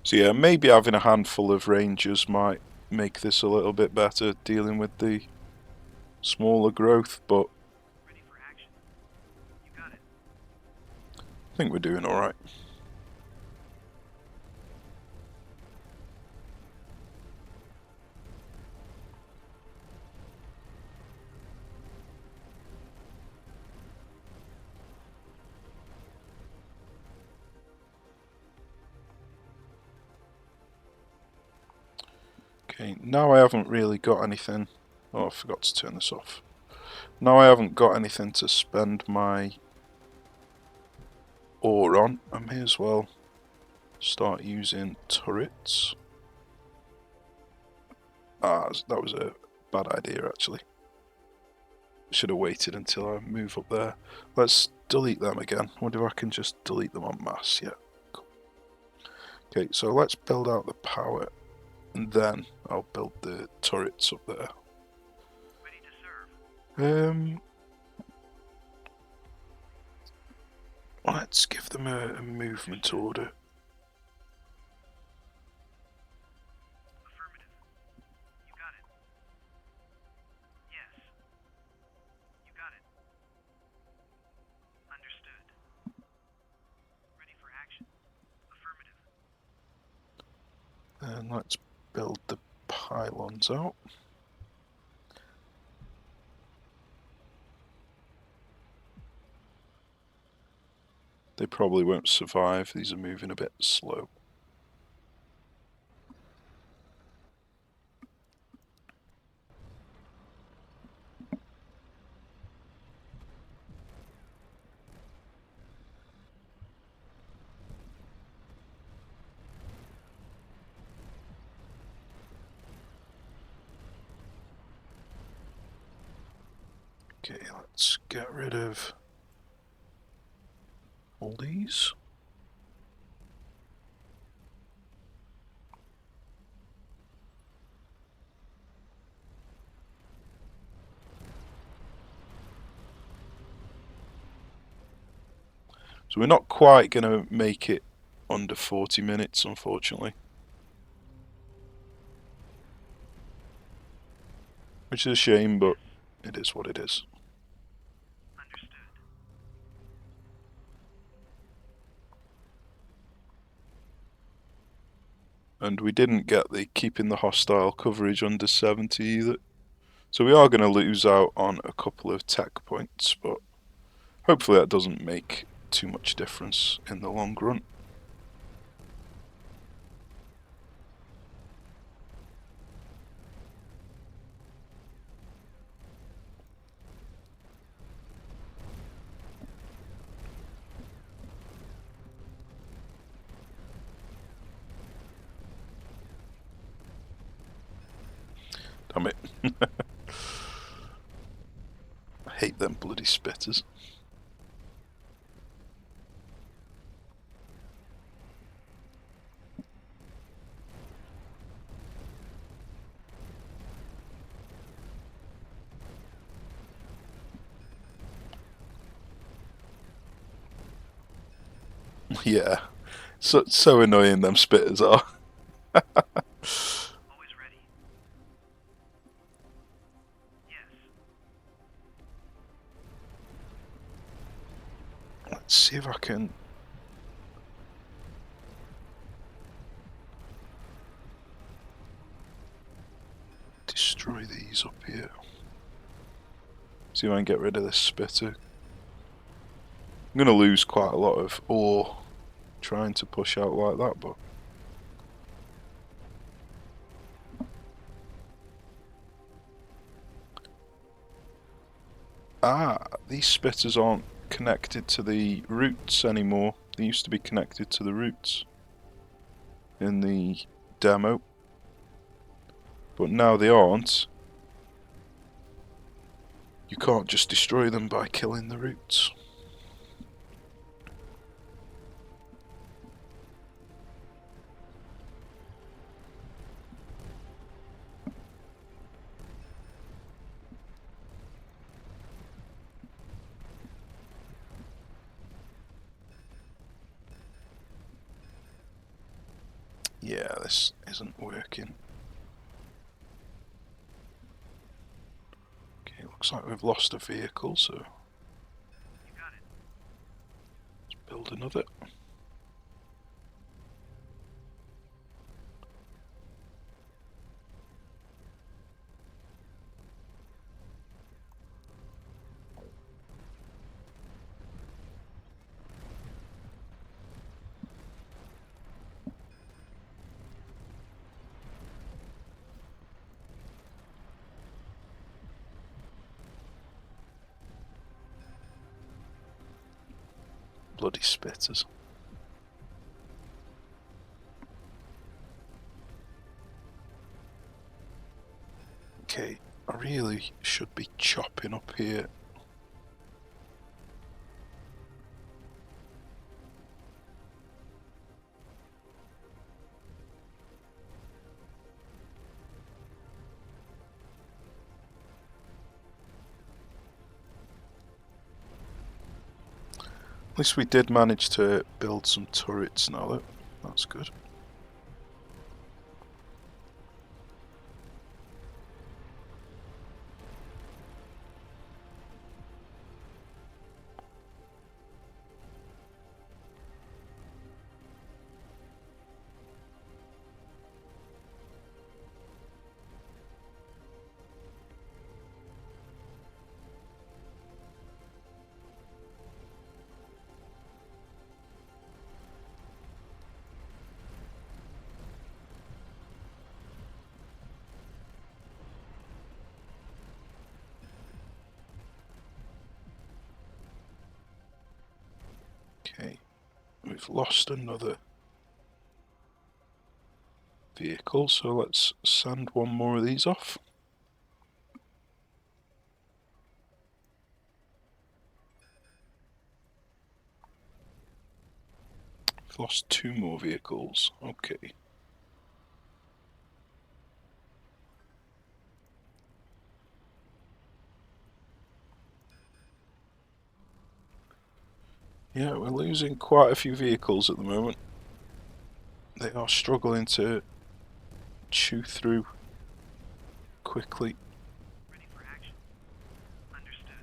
So yeah, maybe having a handful of rangers might make this a little bit better, dealing with the smaller growth, but I think we're doing alright. Okay, now I haven't really got anything. Oh, I forgot to turn this off. Now I haven't got anything to spend my ore on. I may as well start using turrets. Ah, that was a bad idea actually. Should have waited until I move up there. Let's delete them again. I wonder if I can just delete them en masse. Yeah. Cool. Okay, so let's build out the power, and then I'll build the turrets up there. Let's give them a movement order. And let's build the pylons out. They probably won't survive, these are moving a bit slow. Okay, let's get rid of all these. So we're not quite going to make it under 40 minutes, unfortunately. Which is a shame, but it is what it is. And we didn't get the keeping the hostile coverage under 70 either. So we are going to lose out on a couple of tech points, but hopefully that doesn't make too much difference in the long run. Damn it. I hate them bloody spitters. Yeah, so annoying them spitters are. Let's see if I can destroy these up here. See if I can get rid of this spitter. I'm going to lose quite a lot of ore trying to push out like that, but these spitters aren't connected to the roots anymore. They used to be connected to the roots in the demo, but now they aren't. You can't just destroy them by killing the roots. Yeah, this isn't working. Okay, looks like we've lost a vehicle, so You got it. let's build another. Bloody spitters. Okay, I really should be chopping up here. At least we did manage to build some turrets now though. That's good. Okay, we've lost another vehicle, so let's send one more of these off. We've lost two more vehicles. Okay. Yeah, we're losing quite a few vehicles at the moment. They are struggling to chew through quickly. Ready for action. Understood.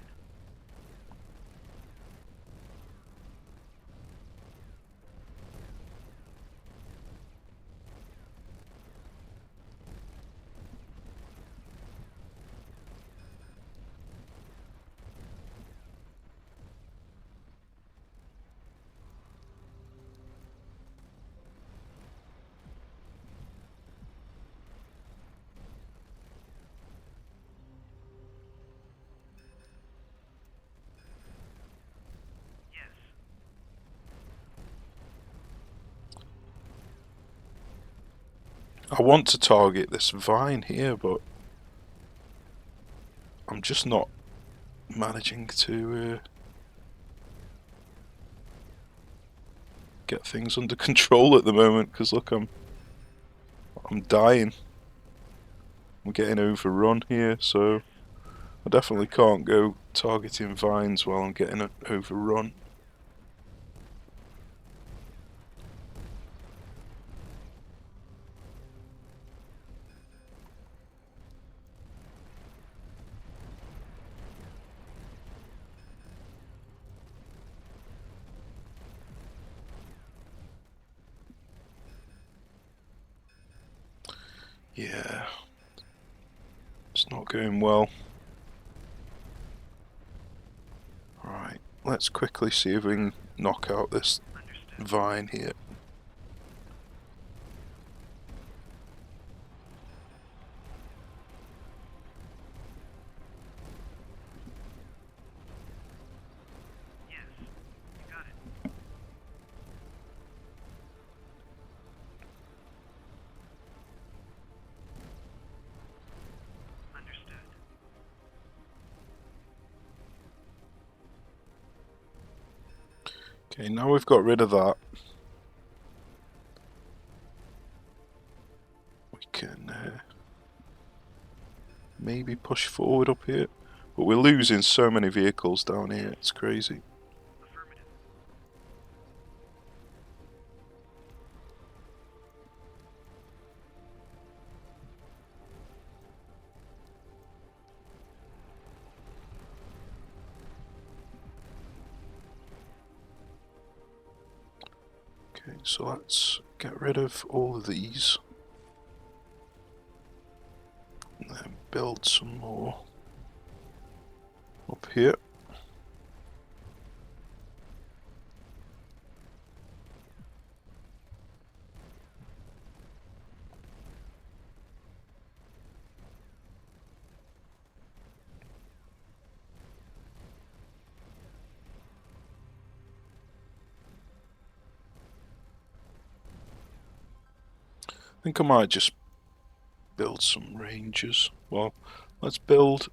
Yes. I want to target this vine here, but I'm just not managing to get things under control at the moment. Because look, I'm dying. I'm getting overrun here, so I definitely can't go targeting vines while I'm getting overrun. Yeah. It's not going well. Right, let's quickly see if we can knock out this Understood. vine here. Yes. You got it. Understood. Okay, now we've got rid of that. We can maybe push forward up here. But we're losing so many vehicles down here, it's crazy. Affirmative. Okay, so let's get rid of all of these. And then build some more up here. I think I might just build some rangers. Well, let's build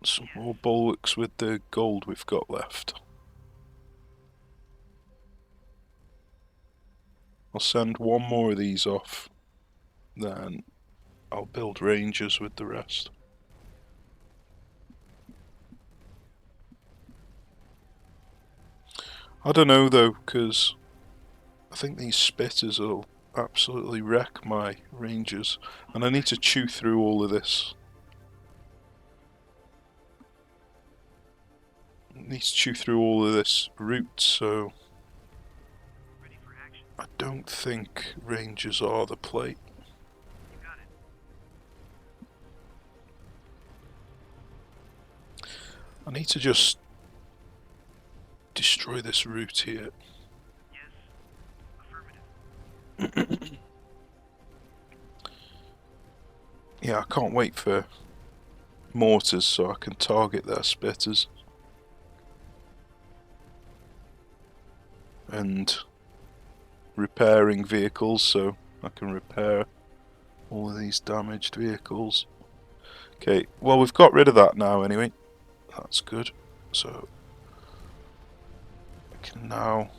some more bulwarks with the gold we've got left. I'll send one more of these off, then I'll build rangers with the rest. I don't know though, because I think these spitters will absolutely wreck my rangers, and I need to chew through all of this. I need to chew through all of this route, so Ready for action. I don't think rangers are the play. You got it. I need to just destroy this route here. Yes. Affirmative. Yeah, I can't wait for mortars so I can target their spitters. And repairing vehicles so I can repair all of these damaged vehicles. Okay, well we've got rid of that now anyway. That's good. So I can now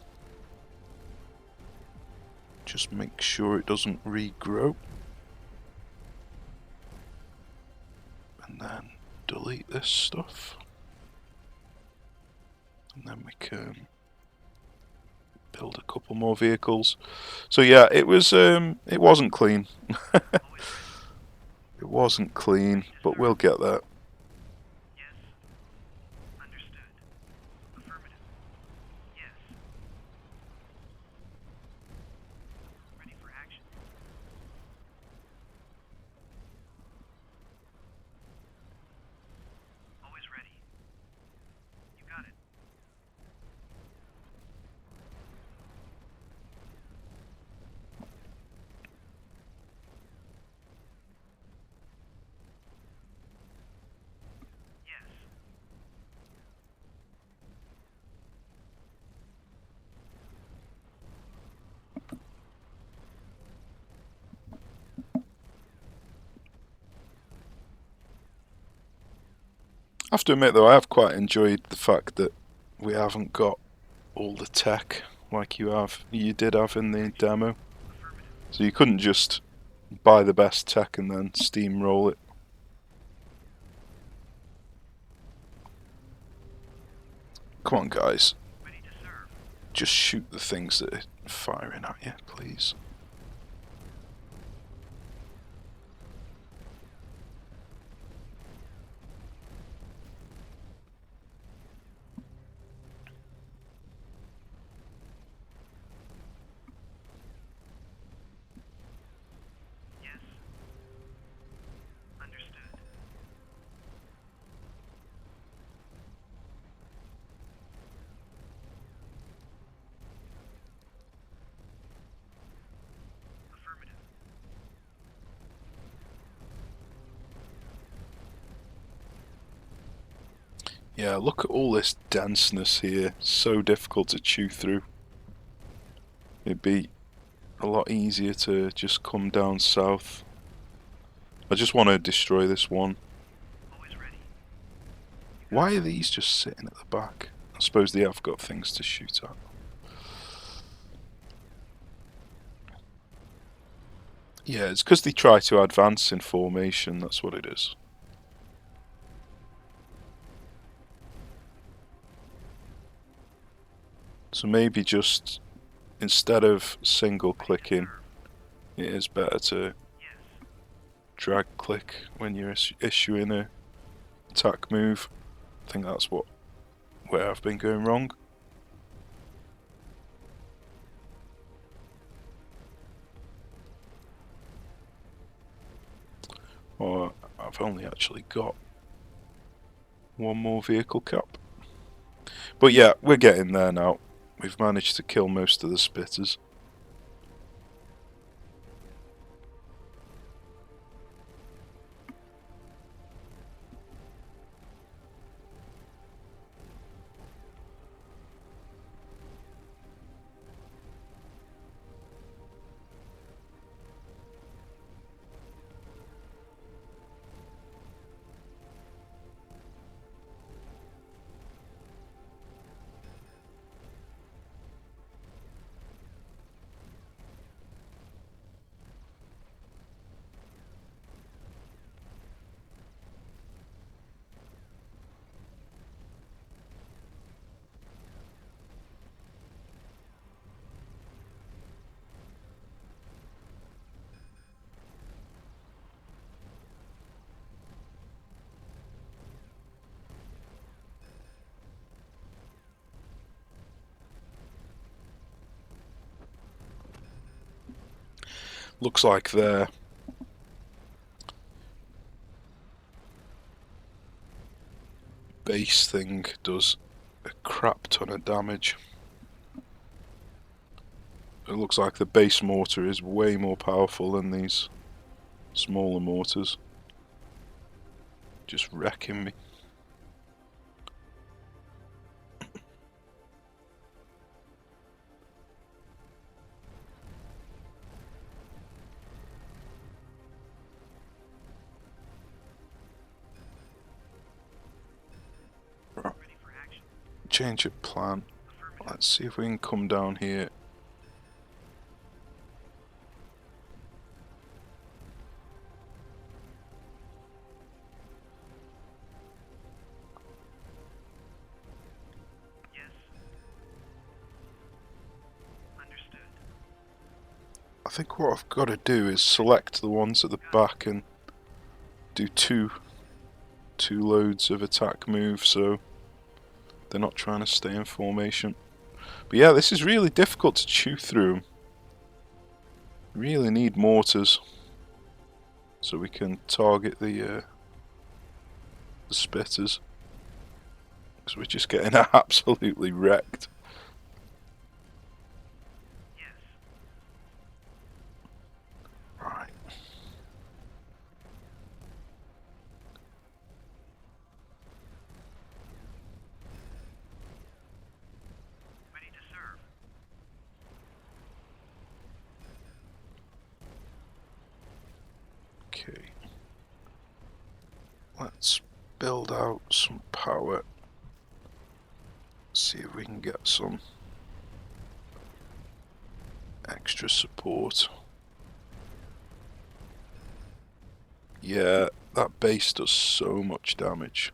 just make sure it doesn't regrow. And then delete this stuff. And then we can build a couple more vehicles. So yeah, it wasn't clean. It wasn't clean, but we'll get there. Yes. Understood. Affirmative. Yes. Ready for action. Always ready. You got it. Yes. I have to admit though, I have quite enjoyed the fact that we haven't got all the tech like you did have in the demo. Affirmative. So you couldn't just buy the best tech and then steamroll it. Come on guys, Ready to serve. just shoot the things that are firing at you, please. Yeah, look at all this denseness here. So difficult to chew through. It'd be a lot easier to just come down south. I just want to destroy this one. Always ready. Why are these just sitting at the back? I suppose they have got things to shoot at. Yeah, it's because they try to advance in formation, that's what it is. So maybe just, instead of single clicking, it is better to Yes. drag click when you're issuing a attack move. I think that's where I've been going wrong. Or I've only actually got one more vehicle cap. But yeah, we're getting there now. We've managed to kill most of the spitters. Looks like their base thing does a crap ton of damage. It looks like the base mortar is way more powerful than these smaller mortars. Just wrecking me. Ready for action. Change of plan. Affirmative. Let's see if we can come down here. Yes. Understood. I think what I've got to do is select the ones at the back and do two loads of attack moves so they're not trying to stay in formation. But yeah, this is really difficult to chew through them. Really need mortars so we can target the spitters, because we're just getting absolutely wrecked. Yes. Right. Ready to serve. Okay. Let's build out some power. See if we can get some extra support. Yeah, that base does so much damage.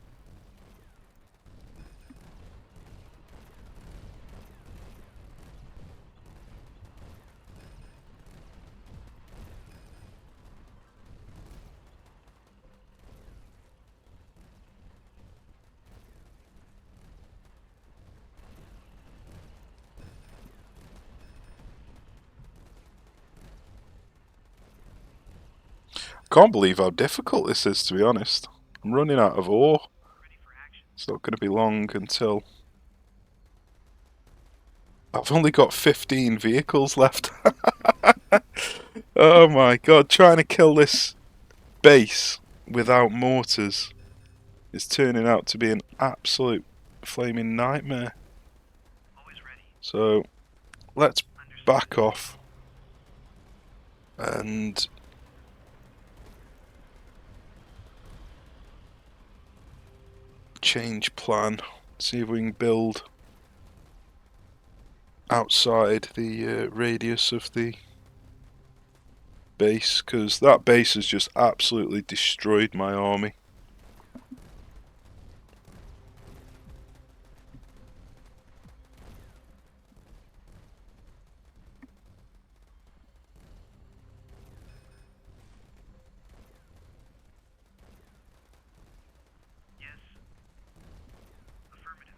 Can't believe how difficult this is, to be honest. I'm running out of ore. Ready for action. It's not going to be long until... I've only got 15 vehicles left. Oh my god, trying to kill this base without mortars is turning out to be an absolute flaming nightmare. Always ready. So let's Understood. back off and change plan. See if we can build outside the radius of the base, because that base has just absolutely destroyed my army. Yes. Affirmative.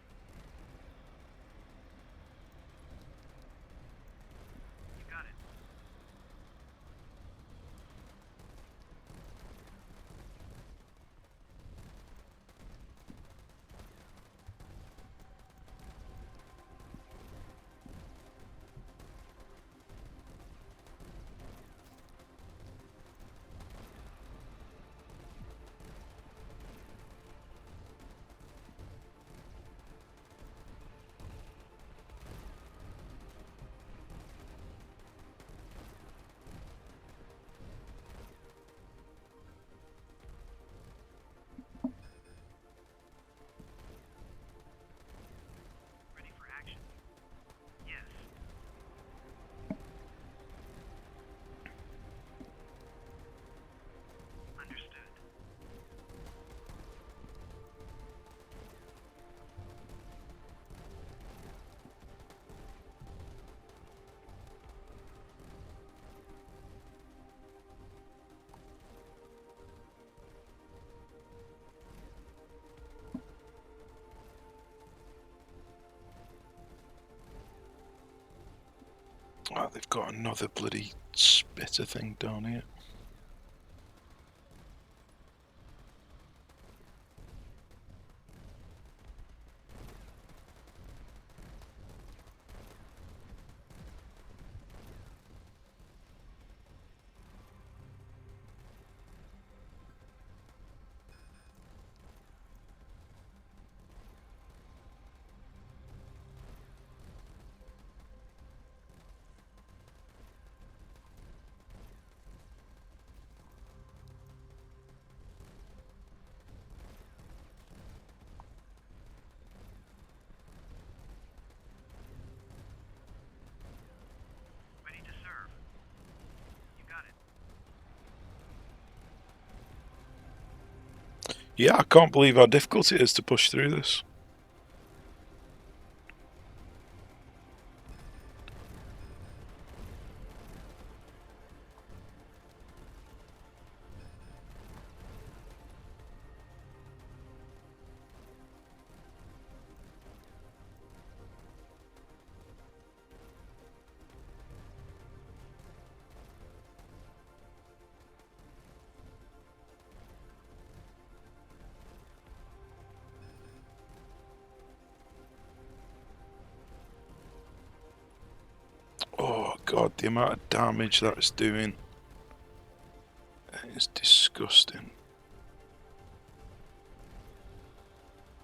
You got it. Ready for action. Yes. Understood. Oh, they've got another bloody spitter thing down here. Ready to serve. You got it. Yeah, I can't believe how difficult it is to push through this. Oh god, the amount of damage that it's doing is disgusting.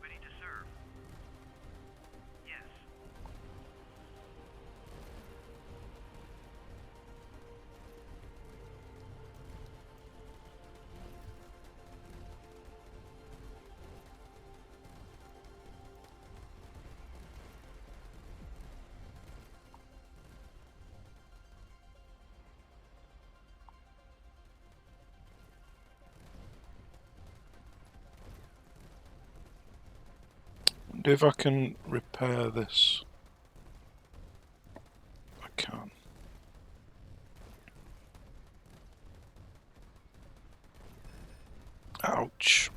Ready to serve. Yes. Wonder if I can repair this. I can. Ouch.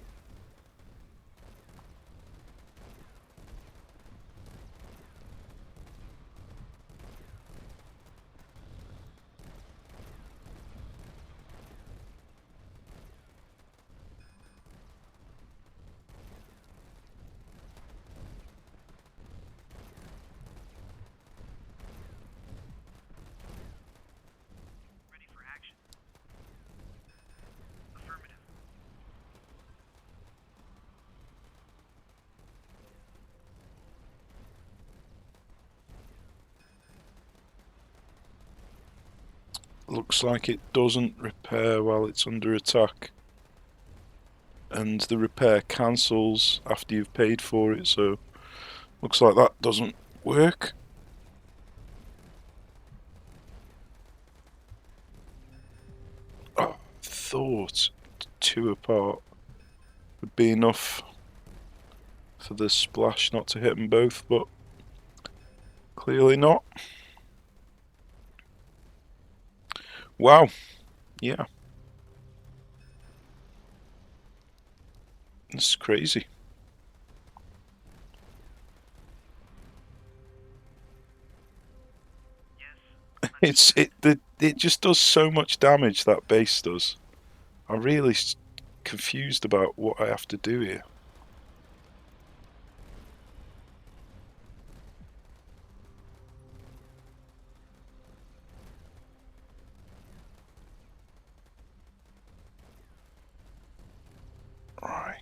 Ready for action. Affirmative. looks like it doesn't repair while it's under attack. And the repair cancels after you've paid for it, so looks like that doesn't work. Oh, thought 2 apart would be enough for the splash not to hit them both, but clearly not. Wow, yeah. This is crazy. It just does so much damage, that base does. I'm really confused about what I have to do here. Right.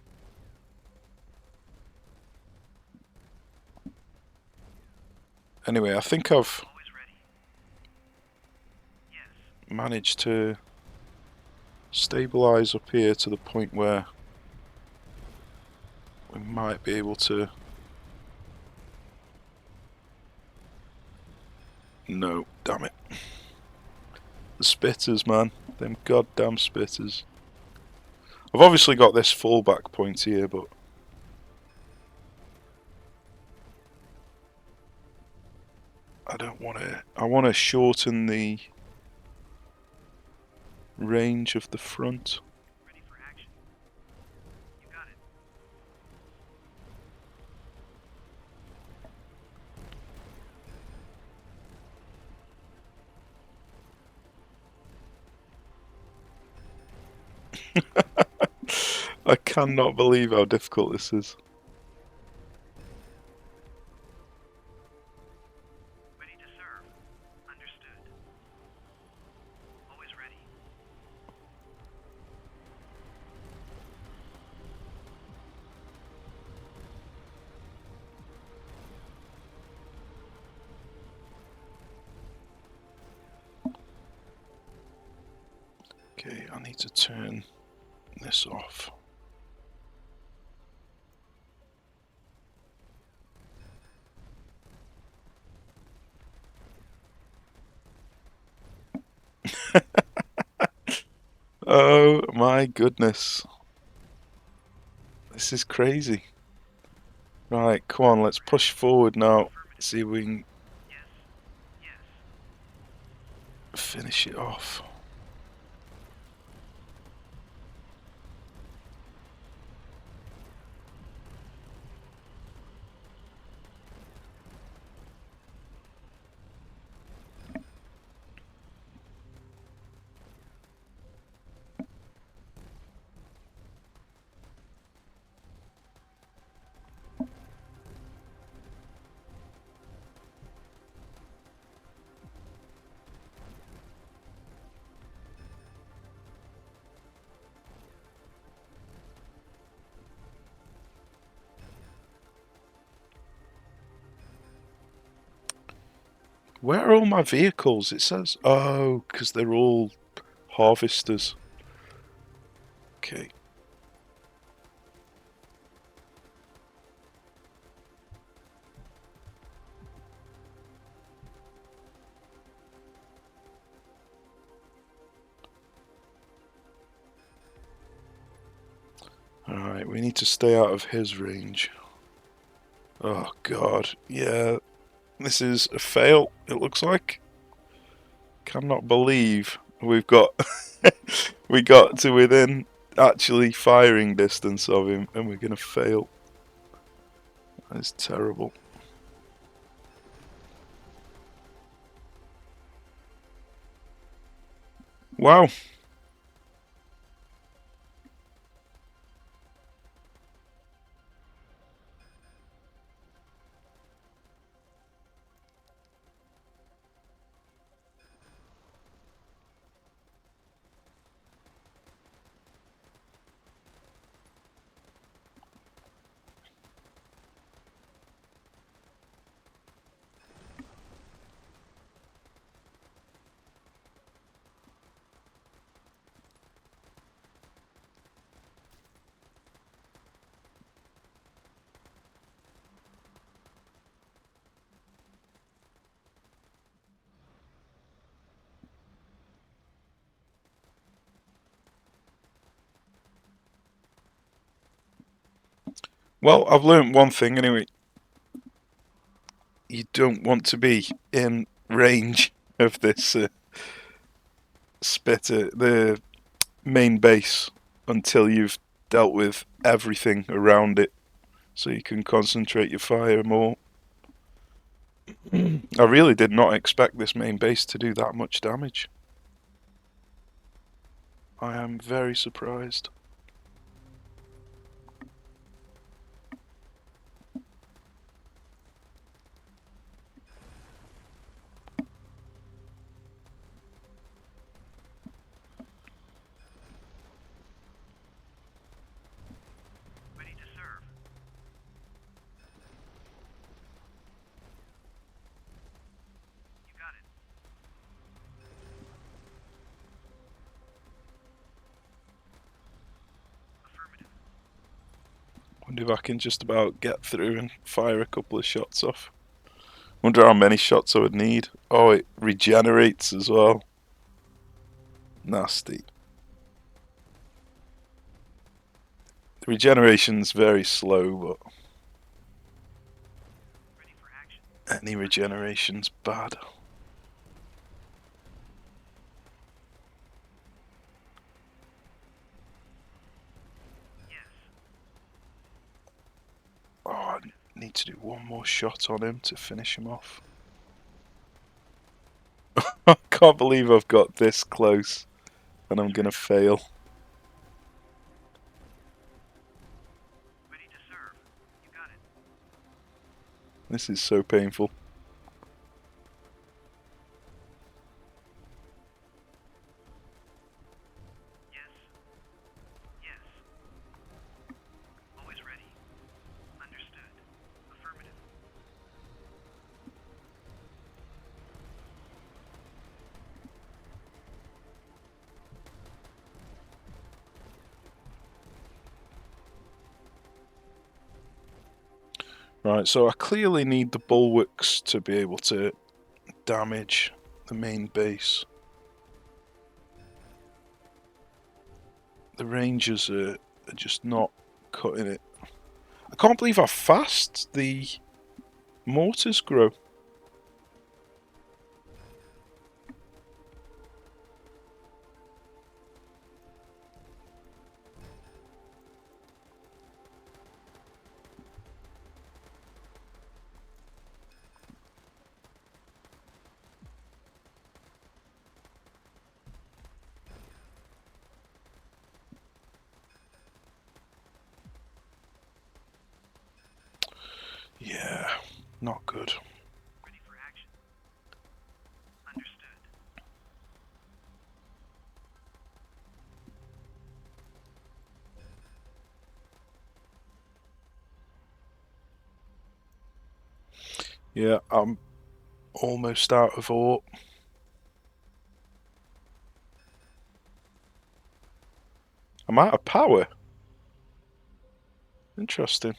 Anyway, I think I've managed to stabilise up here to the point where we might be able to... No, damn it. The spitters, man. Them goddamn spitters. I've obviously got this fallback point here, but... I don't want to... I want to shorten the range of the front. Ready for action. You got it. I cannot believe how difficult this is. Ready to serve. Understood. Always ready. Okay, I need to turn this off. Oh my goodness. This is crazy. Right, come on, let's push forward now. See if we can Yes. Yes. finish it off. Where are all my vehicles? It says... Oh, because they're all harvesters. Okay. Alright, we need to stay out of his range. Oh god, yeah. This is a fail, it looks like. Cannot believe we've got... we got to within actually firing distance of him and we're gonna fail. That is terrible. Wow. Well, I've learned one thing anyway. You don't want to be in range of this spitter, the main base, until you've dealt with everything around it, so you can concentrate your fire more. I really did not expect this main base to do that much damage. I am very surprised. Ready to serve. You got it. Affirmative. Wonder if I can just about get through and fire a couple of shots off. Wonder how many shots I would need. Oh, it regenerates as well. Nasty. The regeneration's very slow, but Ready for action. any regeneration's bad. Yes. Oh, I need to do one more shot on him to finish him off. I can't believe I've got this close and I'm gonna fail. Ready to serve. You got it. This is so painful. Yes. Yes. Always ready. Understood. Affirmative. Right, so I clearly need the bulwarks to be able to damage the main base. The rangers are just not cutting it. I can't believe how fast the mortars grow. Yeah, not good. Ready for action. Understood. Yeah, I'm almost out of ore. I'm out of power. Interesting.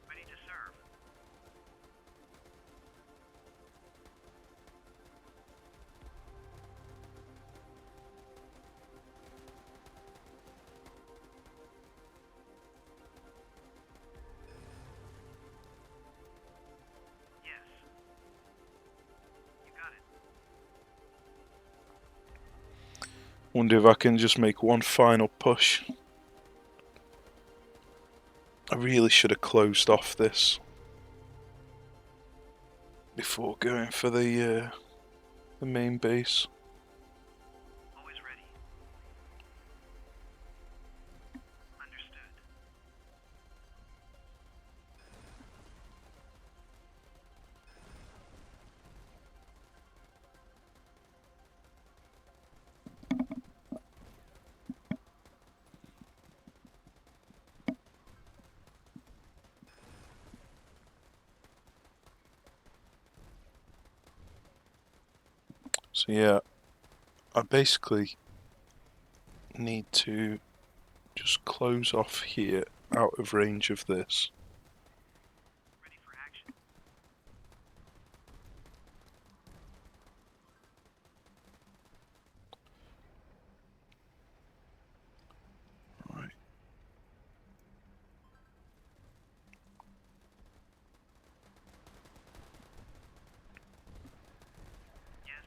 Ready to serve. Yes. You got it. Wonder if I can just make one final push. I really should have closed off this before going for the main base. Always ready. Understood. So yeah, I basically need to just close off here, out of range of this. Ready for action. Right. Yes.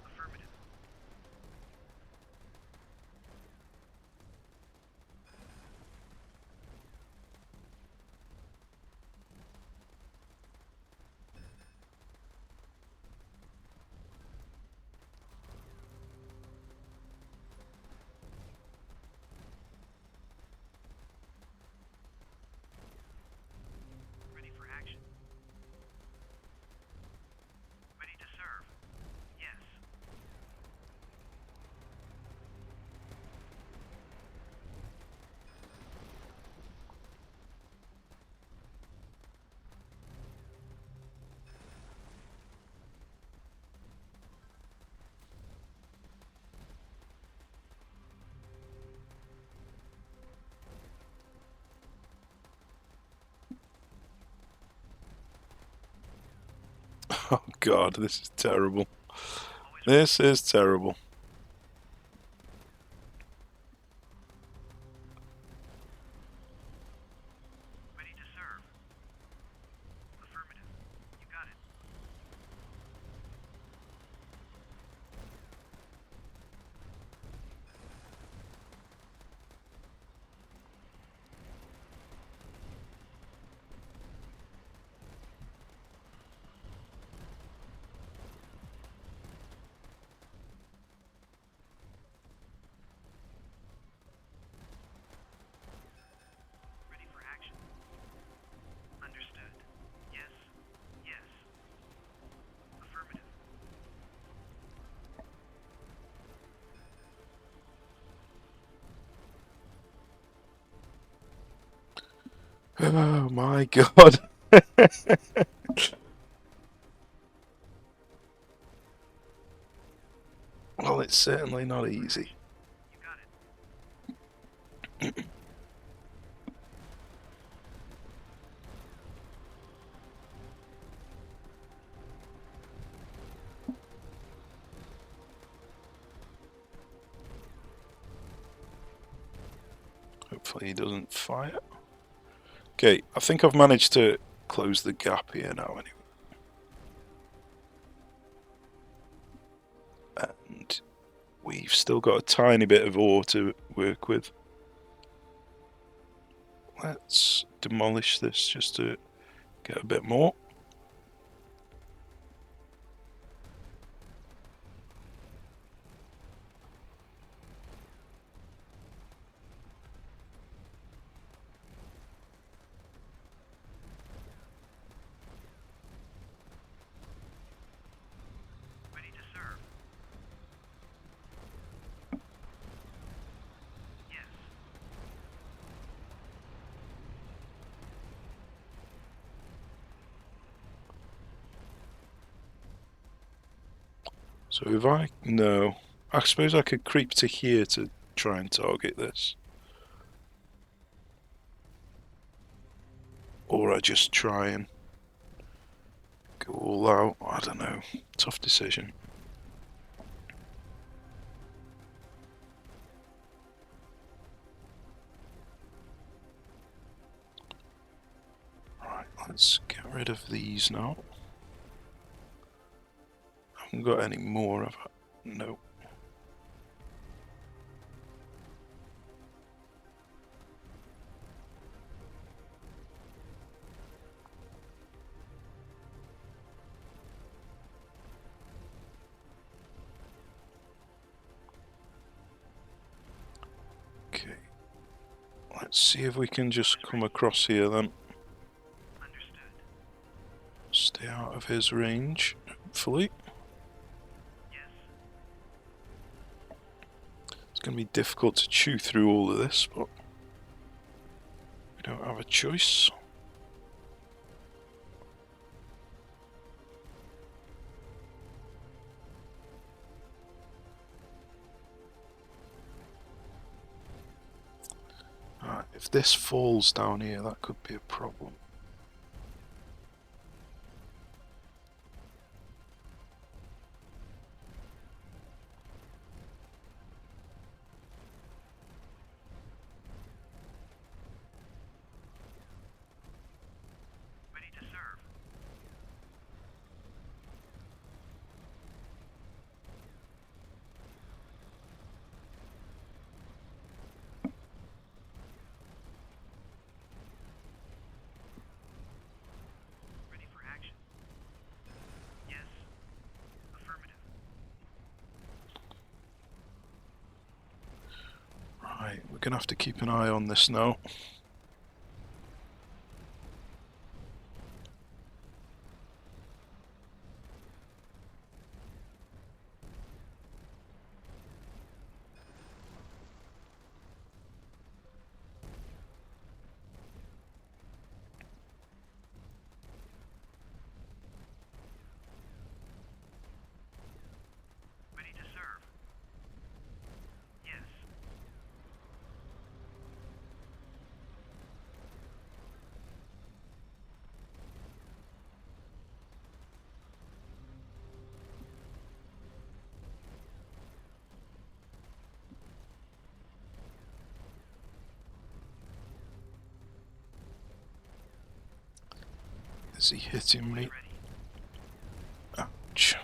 Affirmative. Ready for action. Ready to serve. Yes. Oh god, this is terrible. Always This is terrible. ready to serve. Affirmative. You got it. Ready for action. Understood. Yes. Yes. Affirmative. Oh my god. Well, it's certainly not easy. You got it. Hopefully he doesn't fire. Okay, I think I've managed to close the gap here now anyway. And we've still got a tiny bit of ore to work with. Let's demolish this just to get a bit more. Ready to serve. Yes. So if I... no. I suppose I could creep to here to try and target this. Or I just try and go all out. I don't know. Tough decision. Right, let's get rid of these now. I haven't got any more of it. No. Okay. Let's see if we can just come across here then. Understood. Stay out of his range, hopefully. Yes. It's going to be difficult to chew through all of this, but we don't have a choice. Right, if this falls down here, that could be a problem. Ready to serve. Ready for action. Yes. Affirmative. Right, we're gonna have to keep an eye on this now. Ready to serve. Yes. Is he hitting me? Ready. Ouch.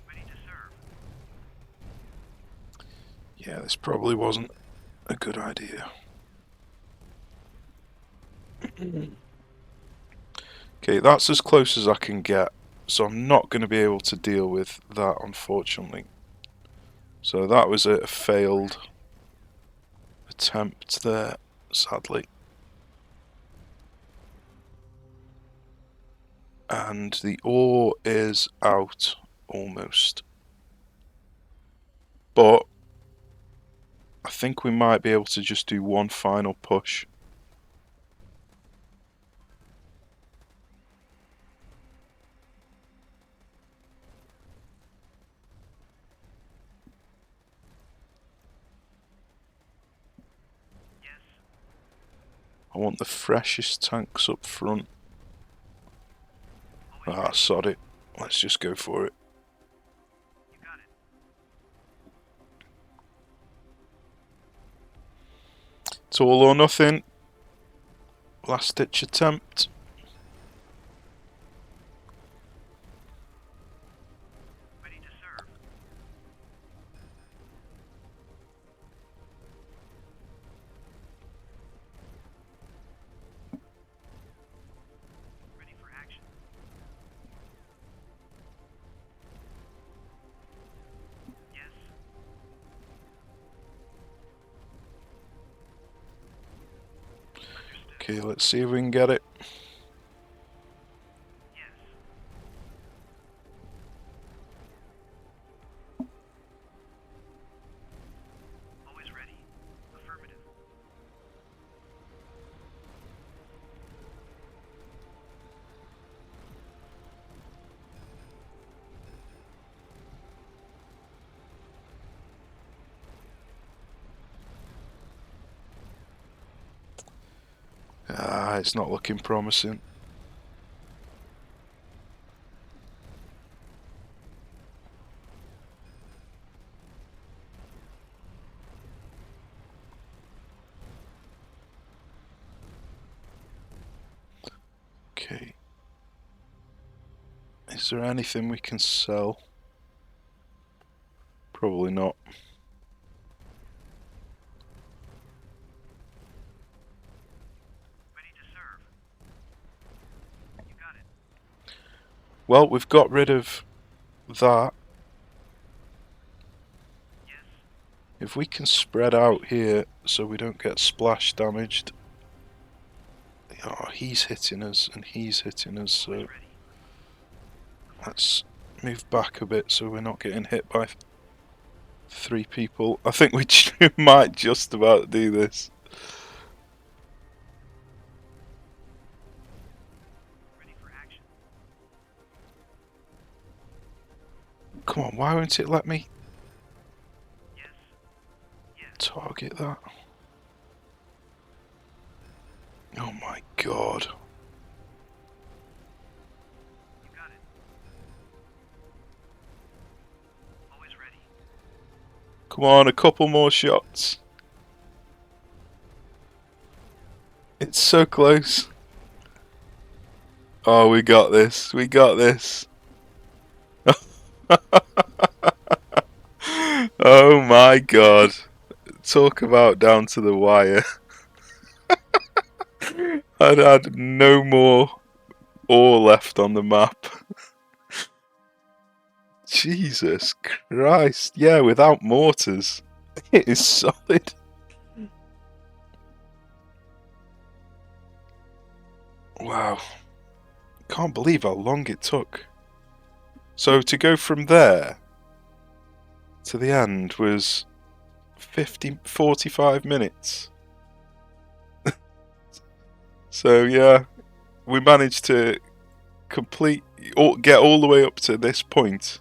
Ready to serve. Yeah, this probably wasn't a good idea. Okay, that's as close as I can get, so I'm not going to be able to deal with that, unfortunately. So that was a failed attempt there, sadly. And the ore is out, almost. But I think we might be able to just do one final push. Yes. I want the freshest tanks up front. Always Ah, ready. sod it. Let's just go for it. You got it. It's all or nothing. Last ditch attempt. Ready to serve. Ready for action. Yes. Understood. Okay, let's see if we can get it. Yes. Always ready. Affirmative. Ah, it's not looking promising. Okay. Is there anything we can sell? Probably not. Ready to serve. You got it. Well, we've got rid of that. Yes. If we can spread out here so we don't get splash damaged. Oh, he's hitting us and he's hitting us, so Always ready. let's move back a bit so we're not getting hit by 3 people. I think we might just about do this. Ready for action. Come on, why won't it let me Yes. Yes. target that? Oh my god. You got it. Always ready. Come on, a couple more shots. It's so close. Oh, we got this. We got this. Oh my god. Talk about down to the wire. I'd had no more ore left on the map. Jesus Christ. Yeah, without mortars. It is solid. Wow. Can't believe how long it took. So to go from there to the end was 45 minutes. So yeah, we managed to get all the way up to this point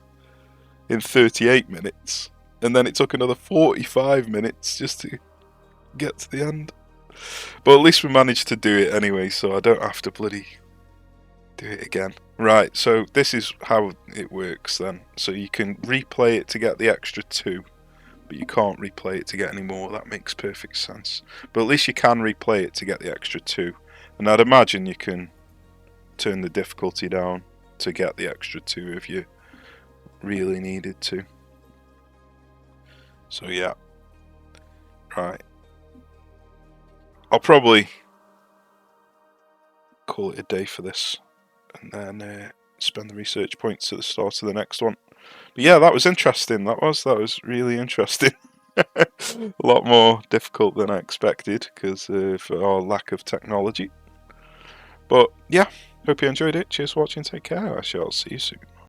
in 38 minutes. And then it took another 45 minutes just to get to the end. But at least we managed to do it anyway, so I don't have to bloody do it again. Right, so this is how it works then. So you can replay it to get the extra 2, but you can't replay it to get any more. That makes perfect sense. But at least you can replay it to get the extra 2. And I'd imagine you can turn the difficulty down to get the extra 2 if you really needed to. So yeah. Right. I'll probably call it a day for this, and then spend the research points at the start of the next one. But yeah, that was interesting. That was really interesting. A lot more difficult than I expected because of our lack of technology. But yeah, hope you enjoyed it. Cheers for watching. Take care. I shall see you soon.